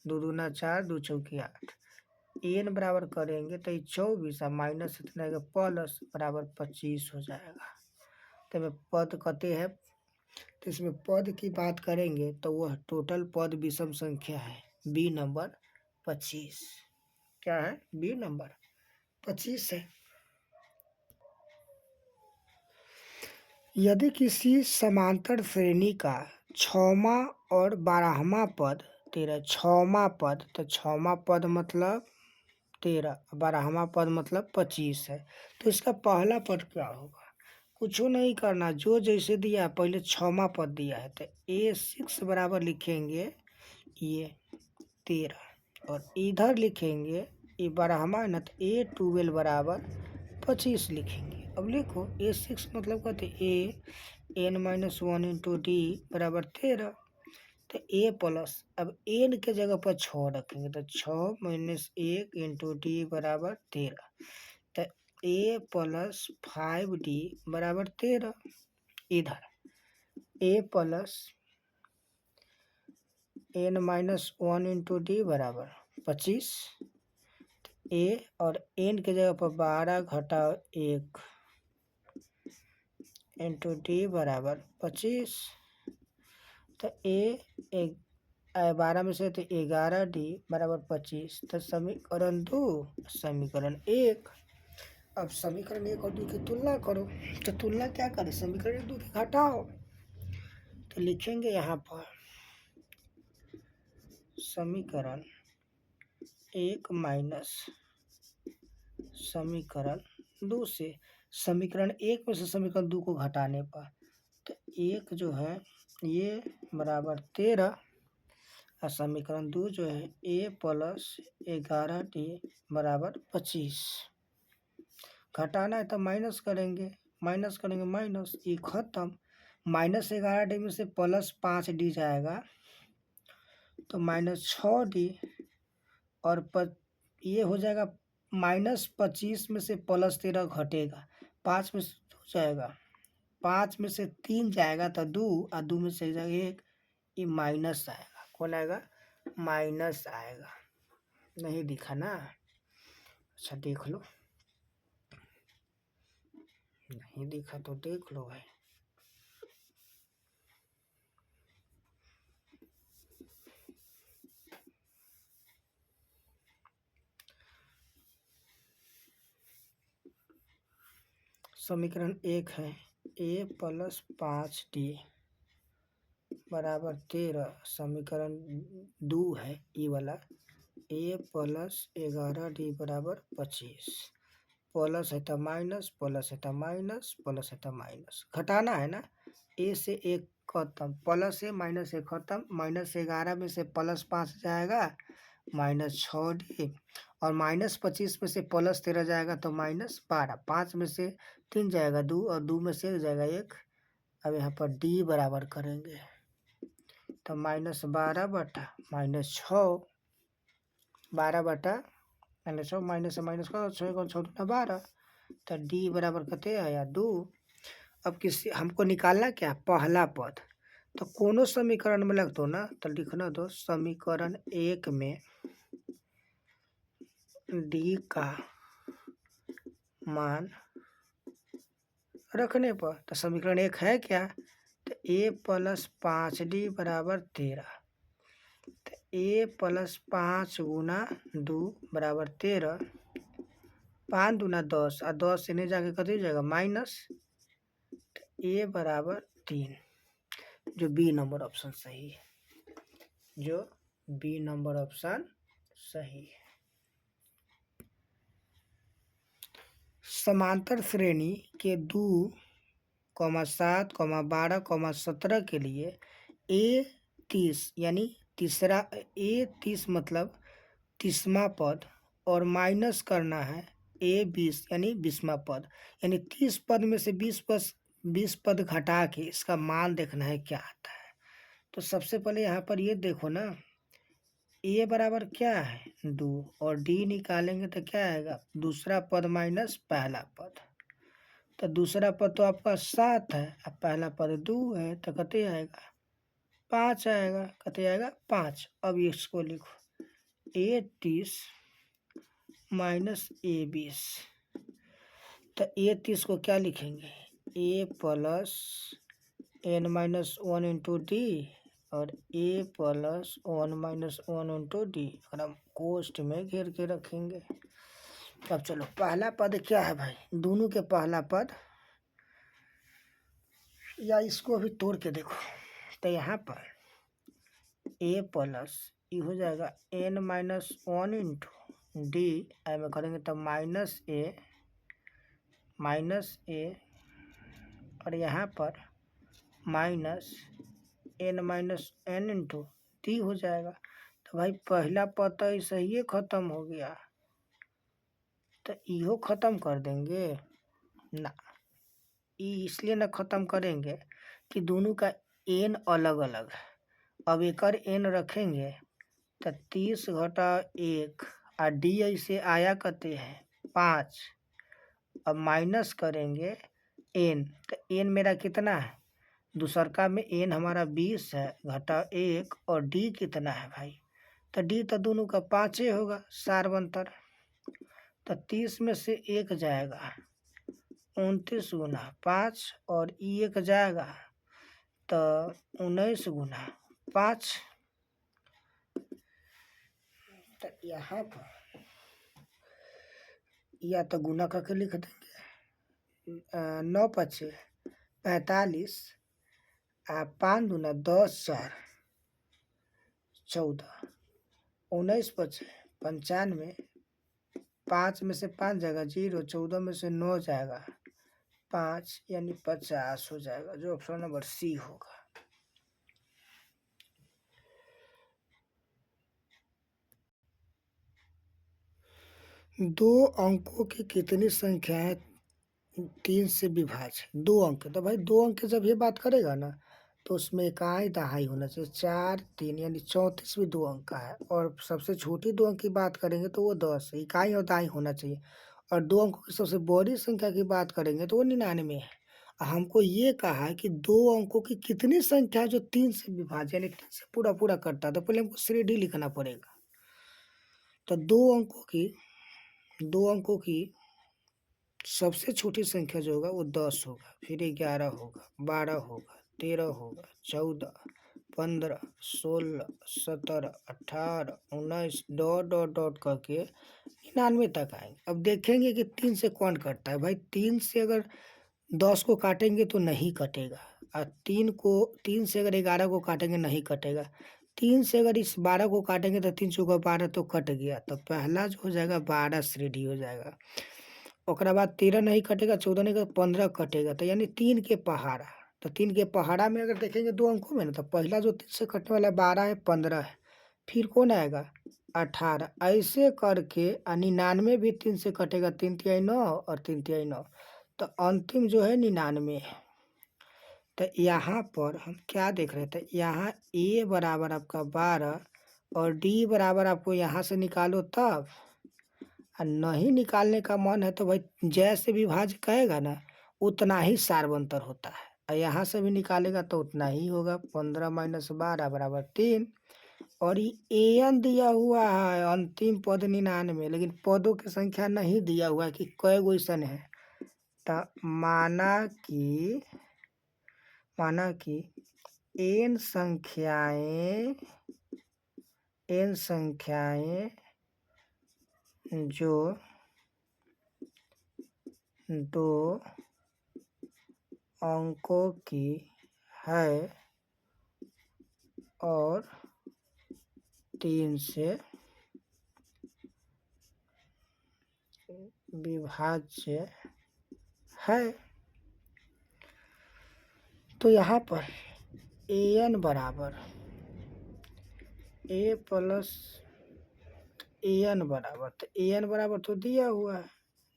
2 दूना 4, 2 चौकी 8, n बराबर करेंगे तो ये 24 और माइनस इतना प्लस बराबर 25 हो जाएगा। तो में पद कते है? तो इसमें पद की बात करेंगे तो वह टोटल पद विषम संख्या है बी नंबर 25। क्या है? बी नंबर 25 है। यदि किसी समांतर श्रेणी का 6वां और 12वां पद 6वां पद, तो 6वां पद मतलब 13, 12वां पद मतलब 25 है, तो इसका पहला पद क्या होगा? कुछ नहीं करना, जो जैसे दिया है पहले 6वां पद दिया है तो A6 बराबर लिखेंगे ये 13 और इधर लिखेंगे ये 12वां है ना, तो A12 बराबर 25 लिखेंगे। अब लिखो A6 मतलब कहते A(n-1) D बराबर 13, तो A प्लस अब n के जगह पर 6 रखेंगे तो 6 - 1 × D बराबर 13, तो A प्लस 5D बराबर 13। इधर A प्लस n-1 × D बराबर 25, A और n के जगह पर 12 घटाओ 1 × D बराबर 25, तो A 12 में से तो 11D बराबर 25, तो समीकरण 2 समीकरण 1। अब समीकरण 1 और 2 की तुलना करो, तो तुलना क्या करें? समीकरण 2 की घटाओ, तो लिखेंगे यहाँ पर समीकरण 1 माइनस समीकरण 2 से। समीकरण 1 में से समीकरण 2 को घटाने पर तो 1 जो है ये बराबर 13 और समीकरण 2 जो है A प्लस 11D बराबर 25। घटाना है तो माइनस करेंगे, माइनस ये खत्म, -11D में से +5D जाएगा तो -6D और ये हो जाएगा -25 में से +13 घटेगा, 5 में से 2 जाएगा, 5 में से 3 जाएगा तो 2 और 2 में से जाएगा 1, ये माइनस आएगा। कौन आएगा? माइनस आएगा। नहीं दिखा ना? अच्छा देख लो, नहीं दिखा तो देख लो भाई। समीकरण 1 है A प्लस 5D बराबर 13। समीकरण 2 है ये वाला A प्लस 11D बराबर 25। प्लस है तो माइनस, प्लस है तो माइनस, प्लस है तो माइनस। घटाना है ना, A से 1 खत्म, प्लस है माइनस 1 खत्म, -11 में से +5 जाएगा -6D और -25 में से +13 जाएगा तो -12, 5 में से 3 जाएगा 2 और 2 में से 1 जाएगा 1। अब यहाँ पर D बराबर करेंगे तो -12 बटा -6, 12 बटा -6, माइनस से माइनस का 6 को 6 दूना 12, तो D बराबर कितने आया? 2। अब किसी हमको निकालना क्या? पहला पद। तो कोनो समीकरण में लग दो ना, तो लिखना दो समीकरण 1 में D का मान रखने पर, तो समीकरण 1 है क्या? तो A प्लस 5D बराबर 13, तो A प्लस 5 गुना 2 बराबर 13, 5 दूना 10 और 10 से नहीं जाके कत जाएगा माइनस, तो A बराबर 3, जो बी नंबर ऑप्शन सही है, जो बी नंबर ऑप्शन सही है। समांतर श्रेणी के 2, 7, 12, 17 के लिए A30 यानी तीसरा A30 मतलब 30वां पद और माइनस करना है A20 यानी 20वां पद, यानी 30 पद में से 20 पद घटा के इसका मान देखना है क्या आता है। तो सबसे पहले यहाँ पर ये देखो ना, A बराबर क्या है? 2 और D निकालेंगे तो क्या आएगा? दूसरा पद माइनस पहला पद, तो दूसरा पद तो आपका 7 है और पहला पद 2 है, तो कते आएगा? 5 आएगा। कते आएगा? 5। अब इसको लिखो A30 माइनस A20, तो A30 को क्या लिखेंगे? A plus n-1 into D और a+1 - 1 इंटू डी, और हम कोष्ठ में घेर के रखेंगे। अब चलो पहला पद क्या है भाई, दोनों के पहला पद, या इसको अभी तोड़ के देखो। तो यहाँ पर a प्लस ये हो जाएगा n-1 इंटू डी, आई में करेंगे तो -a और यहाँ पर -n इंटू डी हो जाएगा। तो भाई पहला पद तो ऐसे ही खत्म हो गया, तो इहो खत्म कर देंगे ना, इसलिए ना खत्म करेंगे कि दोनों का n अलग अलग है। अब एक n रखेंगे तो 30 - 1 और डी ऐसे आया करते हैं 5। अब माइनस करेंगे n, तो n मेरा कितना है, दूसरका में n हमारा 20 है घटा 1, और d कितना है भाई, तो d तो दोनों का 5 होगा सार्वंतर। तो 30 में से 1 जाएगा 29 गुना 5, और ई 1 जाएगा तो 19 गुना 5। तो यहाँ पर या तो गुना करके लिख देंगे, 9 × 5 = 45, 5 दूना 10, 4 14, 19 × 5 = 95, 5 में से 5 जाएगा 0, 14 में से 9 जाएगा 5, यानी 50 हो जाएगा, जो ऑप्शन नंबर सी होगा। दो अंकों की कितनी संख्याएं 3 से विभाज्य, 2 अंक, तो भाई 2 अंक जब ये बात करेगा ना तो उसमें इकाई दहाई होना चाहिए, 4 3 यानी 34 भी 2 अंक का है, और सबसे छोटी 2 अंक की बात करेंगे तो वो 10 है, इकाई और दहाई होना चाहिए। और 2 अंकों की सबसे बड़ी संख्या की बात करेंगे तो वो 99 है। हमको ये कहा है कि 2 अंकों की कितनी संख्या जो 3 से विभाज्य यानी 3 से पूरा पूरा करता है, तो पहले हमको श्रेणी लिखना पड़ेगा। तो 2 अंकों की सबसे छोटी संख्या जो होगा वो 10 होगा, फिर 11 होगा, 12 होगा, 13 होगा, 14 15 16 17 18 19 डॉट डॉट डॉट करके 99 तक आएंगे। अब देखेंगे कि 3 से कौन कटता है भाई, 3 से अगर 10 को काटेंगे तो नहीं कटेगा, और 3 से अगर 11 को काटेंगे नहीं कटेगा, 3 से अगर इस 12 को काटेंगे तो 3 चौका 12 तो कट गया, तो पहला जो हो जाएगा 12 श्रेणी हो जाएगा। ओकरा बाद 13 नहीं कटेगा, 14 नहीं कटेगा, 15 कटेगा, तो यानी 3 के पहाड़ा। तो 3 के पहाड़ा में अगर देखेंगे 2 अंकों में ना, तो पहला जो 3 से कटने वाला 12 है, 15 है, फिर कौन आएगा 18, ऐसे करके 99 भी 3 से कटेगा, 3 तिहाई 9 और 3 तिहाई 9, तो अंतिम जो है 99 है। तो यहाँ पर हम क्या देख रहे थे, यहाँ a बराबर आपका 12 और d बराबर आपको यहाँ से निकालो तब, और नहीं निकालने का मन है तो भाई जैसे विभाज्य कहेगा ना उतना ही सार्वंतर होता है, और यहाँ से भी निकालेगा तो उतना ही होगा। 15 - 12 बराबर 3, और ये an दिया हुआ है अंतिम पद 99, लेकिन पदों की संख्या नहीं दिया हुआ है कि कै गो ऐसन है। तो माना कि n संख्याएं जो 2 अंकों की है और 3 से विभाज्य है, तो यहाँ पर an बराबर a प्लस an बराबर, तो an बराबर तो दिया हुआ है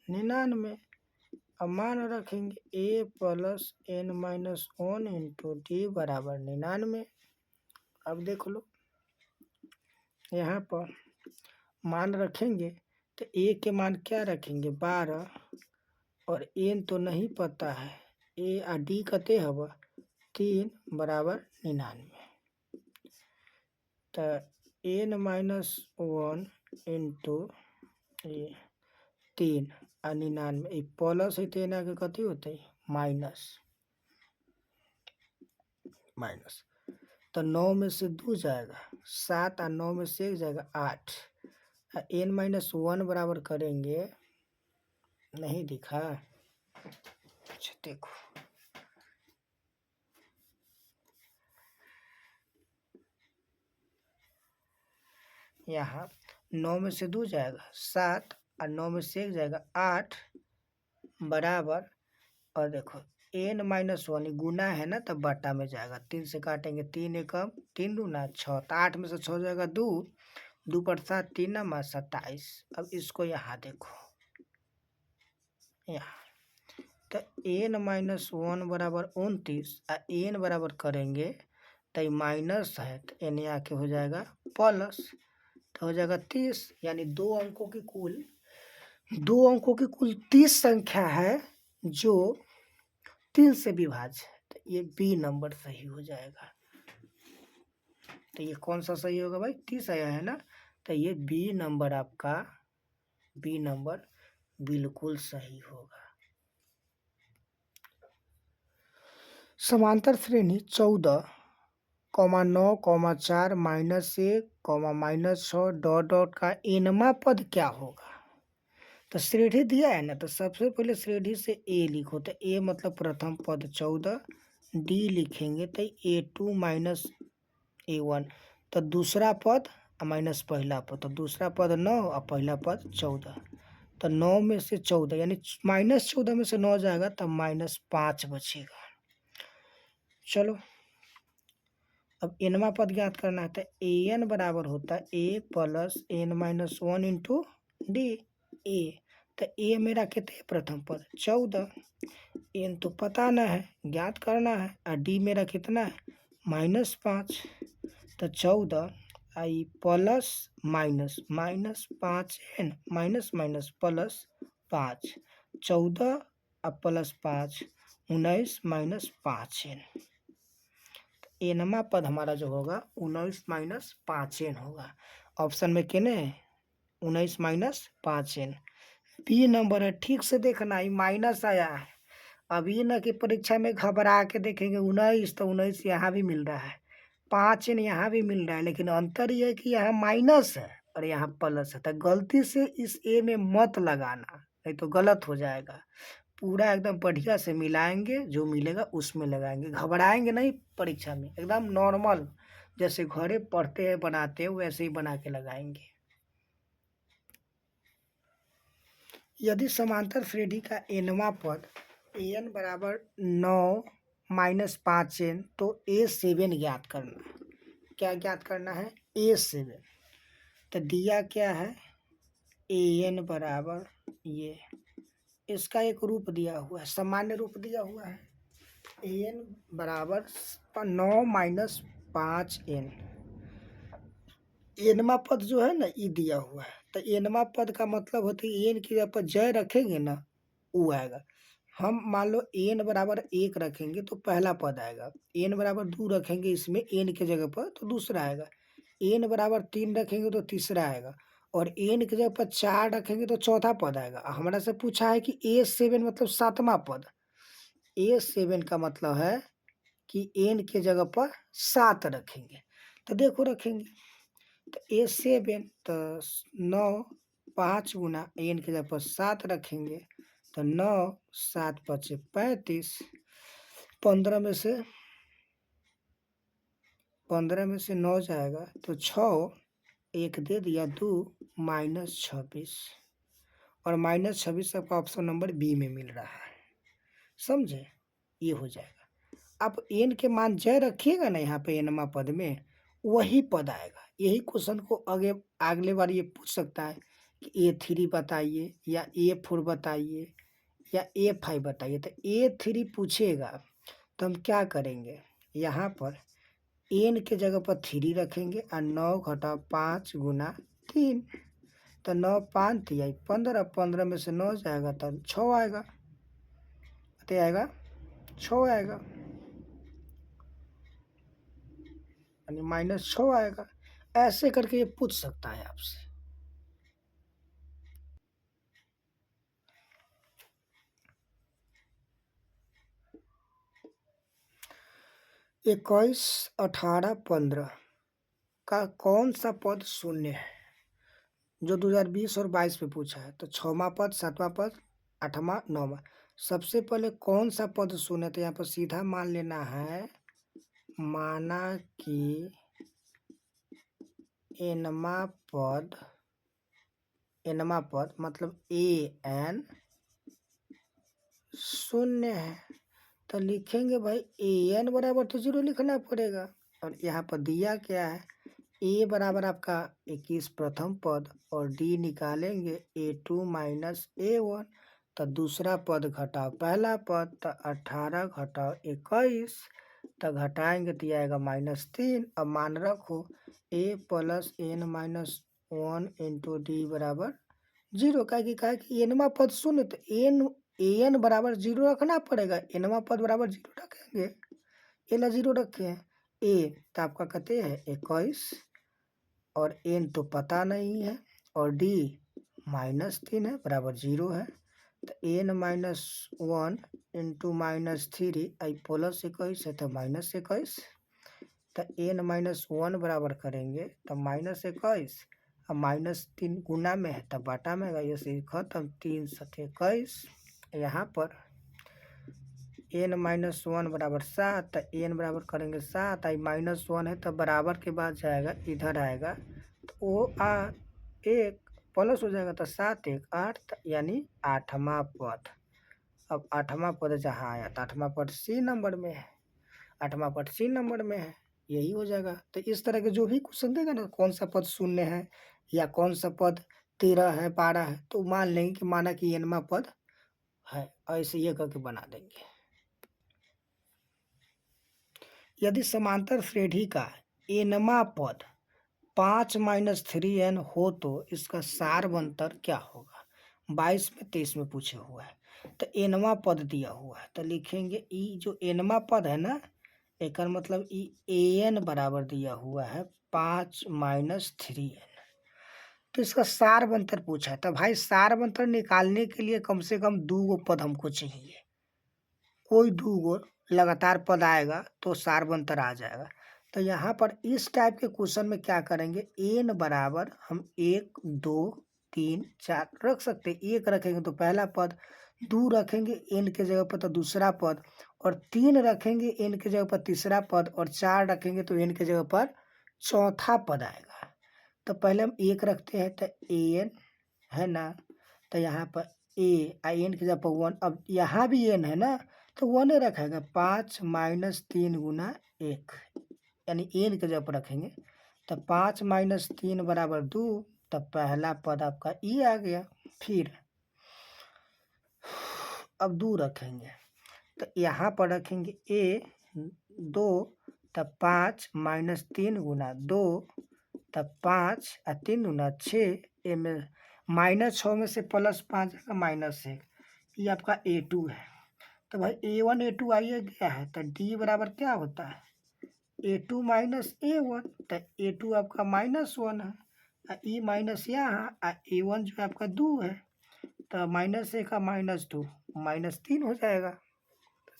99। अब मान रखेंगे a plus n-1 into D बराबर 99। अब देख लो यहाँ पर मान रखेंगे तो a के मान क्या रखेंगे 12, और n तो नहीं पता है, a और d कते हवा 3 बराबर 99। तो n-1 इंटू 3 और 99 प्लस है, तो एना के कथी होते माइनस। माइनस, तो 9 में से 2 जाएगा 7 और 9 में से 1 जाएगा 8। n-1 बराबर करेंगे, नहीं दिखा? अच्छा देखो, यहाँ 9 में से 2 जाएगा 7 और 9 में से 1 जाएगा 8 बराबर, और देखो n-1 गुना है ना, तब बटा में जाएगा, 3 से काटेंगे 3 एकम 3 दूना 6, तो 8 में से 6 जाएगा 2, 2 पर 7 3 नमा 27। अब इसको यहाँ देखो, यहाँ तो n-1 बराबर 29 और n बराबर करेंगे तो माइनस है, तो n यहाँ के हो जाएगा प्लस, तो हो जाएगा 30, यानी दो अंकों की कुल 30 संख्या है जो 3 से विभाज्य है, तो ये बी नंबर सही हो जाएगा। तो ये कौन सा सही होगा भाई? 30 आया है ना, तो ये बी नंबर आपका, बी नंबर बिल्कुल सही होगा। समांतर श्रेणी 14, 9, 4, -1, -6 डॉट डॉट का एनवा पद क्या होगा? तो श्रेणी दिया है ना, तो सबसे पहले श्रेणी से ए लिखो, तो ए मतलब प्रथम पद 14, डी लिखेंगे तो A2 माइनस A1, तो दूसरा पद माइनस पहला पद, तो दूसरा पद 9 और पहला पद 14, तो 9 में से 14 यानी -14 में से 9 जाएगा तब -5 बचेगा। चलो अब एनवा पद ज्ञात करना है, तो an बराबर होता है a plus n-1 into d. A तो ए मेरा कितने प्रथम पद 14, n तो पता ना है, ज्ञात करना है, और डी मेरा कितना है -5, तो 14 i plus minus -5n minus minus plus 5, 14 और प्लस 5 19 माइनस 5n, एनमा पद हमारा जो होगा 19 - 5n होगा। ऑप्शन में किने 19 - 5n बी नंबर है। ठीक से देखना, ये माइनस आया है, अभी न कि परीक्षा में घबरा के देखेंगे 19 तो 19 यहाँ भी मिल रहा है, 5n यहाँ भी मिल रहा है, लेकिन अंतर ये है कि यहाँ माइनस है और यहाँ प्लस है, तो गलती से इस ए में मत लगाना, नहीं तो गलत हो जाएगा। पूरा एकदम बढ़िया से मिलाएंगे, जो मिलेगा उसमें लगाएंगे, घबराएंगे नहीं परीक्षा में, एकदम नॉर्मल जैसे घरे पढ़ते हैं बनाते हैं वैसे ही बना के लगाएंगे। यदि समांतर श्रेणी का एनवा पद an बराबर 9 माइनस 5n, तो a7 ज्ञात करना। क्या ज्ञात करना है? a7। तो दिया क्या है? an बराबर ये, इसका एक रूप दिया हुआ है, सामान्य रूप दिया हुआ है, an बराबर 9 माइनस 5n। एनवा पद जो है ना ये दिया हुआ है, तो एनवा पद का मतलब होता है एन की जगह पर जय रखेंगे ना वो आएगा। हम मान लो एन बराबर 1 रखेंगे तो पहला पद आएगा, एन बराबर 2 रखेंगे इसमें एन की जगह पर तो दूसरा आएगा, एन बराबर 3 रखेंगे तो तीसरा आएगा, और एन की जगह पर 4 रखेंगे तो चौथा पद आएगा। हमारा से पूछा है कि a7 मतलब 7वां पद, a7 का मतलब है कि एन के जगह पर 7 रखेंगे, तो देखो रखेंगे तो a7 तो 9 5 गुना एन के जगह पर 7 रखेंगे, तो 9 7 5 35, 15 में से 9 जाएगा तो 6, एक दे दिया 2 -26, और -26 आपका ऑप्शन नंबर बी में मिल रहा है, समझे? ये हो जाएगा। आप एन के मान जय रखिएगा ना यहाँ पे एनमा पद में, वही पद आएगा। यही क्वेश्चन को आगे अगले बार ये पूछ सकता है कि a3 बताइए या a4 बताइए या a5 बताइए, तो a3 पूछेगा तो हम क्या करेंगे, यहाँ पर n के जगह पर 3 रखेंगे और 9 घटा 5 गुना 3, तो 9 5 3 15, 15 में से 9 जाएगा तो 6 आएगा, तो आएगा 6 आएगा, यानी -6 आएगा। ऐसे करके ये पूछ सकता है आपसे। 21, 18, 15 का कौन सा पद शून्य है जो 2020 और 22 में पूछा है? तो 6वां पद, 7वां पद, 8वां, 9वां। सबसे पहले कौन सा पद शून्य है? तो यहाँ पर सीधा मान लेना है, माना कि एनवा पद मतलब an शून्य है। तो लिखेंगे भाई an बराबर तो 0 लिखना पड़ेगा। और यहाँ पर दिया क्या है, a बराबर आपका 21 प्रथम पद और d निकालेंगे a2 माइनस a1। तो दूसरा पद घटाओ पहला पद, तो 18 घटाओ 21, तो घटाएंगे तो आएगा -3। अब मान रखो a plus n minus 1 into D बराबर 0। का कि एनवा पद शून्य, तो an बराबर 0 रखना पड़ेगा। एनवा पद बराबर 0 रखेंगे, एला 0 रखे हैं। ए तो आपका कहते हैं 21 और एन तो पता नहीं है और डी -3 है बराबर 0 है। तो एन -1 इंटू -3 आई प्लस 21 है तो -21। तो एन -1 बराबर करेंगे तो -21 और -3 गुना में है तो बाटा में है, ये से खत्म। 3 7 21। यहाँ पर n -1 बराबर 7, तो n बराबर करेंगे 7, आई -1 है तो बराबर के बाद जाएगा इधर आएगा तो वो 1 प्लस हो जाएगा तो 7 1 8, यानी 8वां पद। अब 8वां पद जहाँ आया तो 8वां पद सी नंबर में है, 8वां पद सी नंबर में है, यही हो जाएगा। तो इस तरह के जो भी क्वेश्चन देगा ना, कौन सा पद शून्य है या कौन सा पद 13 है 12 है, तो मान लेंगे कि माना कि एनवा पद है, ऐसे ये करके बना देंगे। यदि समांतर श्रेणी का एनवा पद 5 - 3n हो तो इसका सारवंतर क्या होगा? 22 में 23 में पूछे हुआ है। तो एनवा पद दिया हुआ है तो लिखेंगे ई जो एनवा पद है ना, एक मतलब ई an बराबर दिया हुआ है 5 - 3n। तो इसका सारवंतर पूछा है, तो भाई सारवंतर निकालने के लिए कम से कम 2 पद हमको चाहिए। कोई 2 लगातार पद आएगा तो सारवंतर आ जाएगा। तो यहाँ पर इस टाइप के क्वेश्चन में क्या करेंगे, एन बराबर हम 1 2 3 4 रख सकते हैं। 1 रखेंगे तो पहला पद, 2 रखेंगे एन के जगह पर तो दूसरा पद, और 3 रखेंगे एन के जगह पर तीसरा पद, और 4 रखेंगे तो एन के जगह पर चौथा पद आएगा। तो पहले हम 1 रखते हैं तो एन है ना, तो यहाँ पर ए आई एन के जगह पर 1। अब यहाँ भी एन है ना तो 1 रखेगा। 5 - 3 गुना 1, यानी एन के जगह पर रखेंगे तो 5 - 3 बराबर 2। तब पहला पद आपका ई आ गया। फिर अब 2 रखेंगे तो यहाँ पर रखेंगे ए 2, तब 5 - 3 गुना 2, तब 5 और 3 गुना 6। ए में -6 में से +5 का -1, ये आपका A2 है। तो भाई A1 A2 आइए गया है तो D बराबर क्या होता है, A2 माइनस A1। तो A2 आपका -1 है, ई माइनस यहाँ A1 जो है आपका 2 है, तो -1 का -2 -3 हो जाएगा।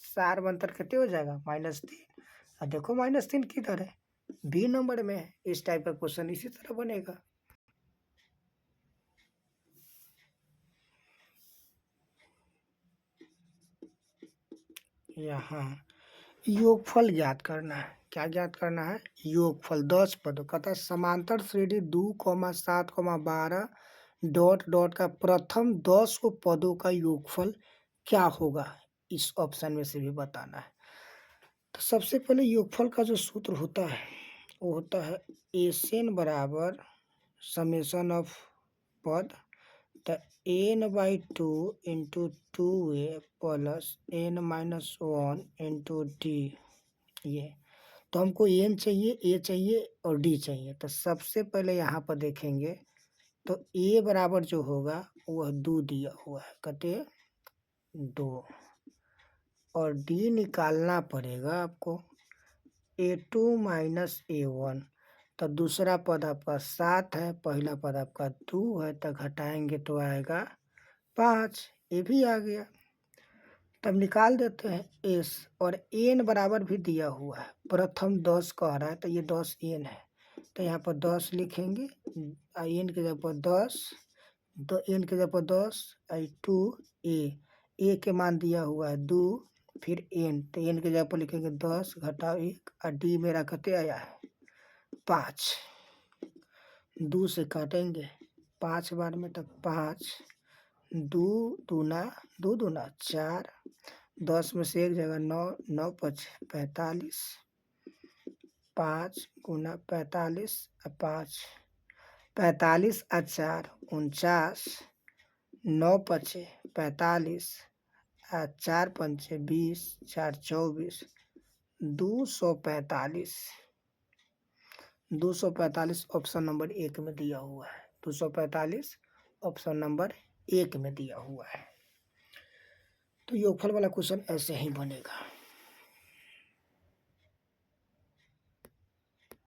सारवंतर कितने हो जाएगा, -3। और देखो -3 किधर है, बी नंबर में है। इस टाइप का क्वेश्चन इसी तरह बनेगा। यहाँ योगफल ज्ञात करना है। क्या ज्ञात करना है, योगफल 10 पदों का था। समांतर श्रेणी 2, 7, 12 डॉट डॉट का प्रथम 10 को पदों का योगफल क्या होगा, इस ऑप्शन में से भी बताना है। तो सबसे पहले योगफल का जो सूत्र होता है वो होता है एन बराबर समेशन ऑफ पद, तो n/2 into 2a plus n-1 into D. ये तो हमको n चाहिए, a चाहिए और d चाहिए। तो सबसे पहले यहाँ पर देखेंगे तो a बराबर जो होगा वह 2 दिया हुआ है, कहते 2, और d निकालना पड़ेगा आपको A2 माइनस A1। तो दूसरा पद आपका 7 है, पहला पद आपका 2 है, तो घटाएंगे तो आएगा 5, ये भी आ गया। तब निकाल देते हैं एस, और एन बराबर भी दिया हुआ है, प्रथम 10 कह रहा है तो ये 10 एन है, तो यहाँ पर 10 लिखेंगे, एन के जगह पर 10, एन के जगह पर 10, 2 ए के मान दिया हुआ है 2, फिर एन, तो एन के जगह पर लिखेंगे 10 घटाओ 1, और डी मेरा कितने आया है 5, 2 से काटेंगे 5 बार में, तो 5, 2 दूना 2 दूना 4, 10 में से एक जगह 9, 9 5 45, 5 गुना 45 और 5, 45 और 4 49, 9 पचे 45 और 4 पंचे 20, 4 24, 245, 245 ऑप्शन नंबर 1 में दिया हुआ है, 245 ऑप्शन नंबर 1 में दिया हुआ है। तो योगफल वाला क्वेश्चन ऐसे ही बनेगा।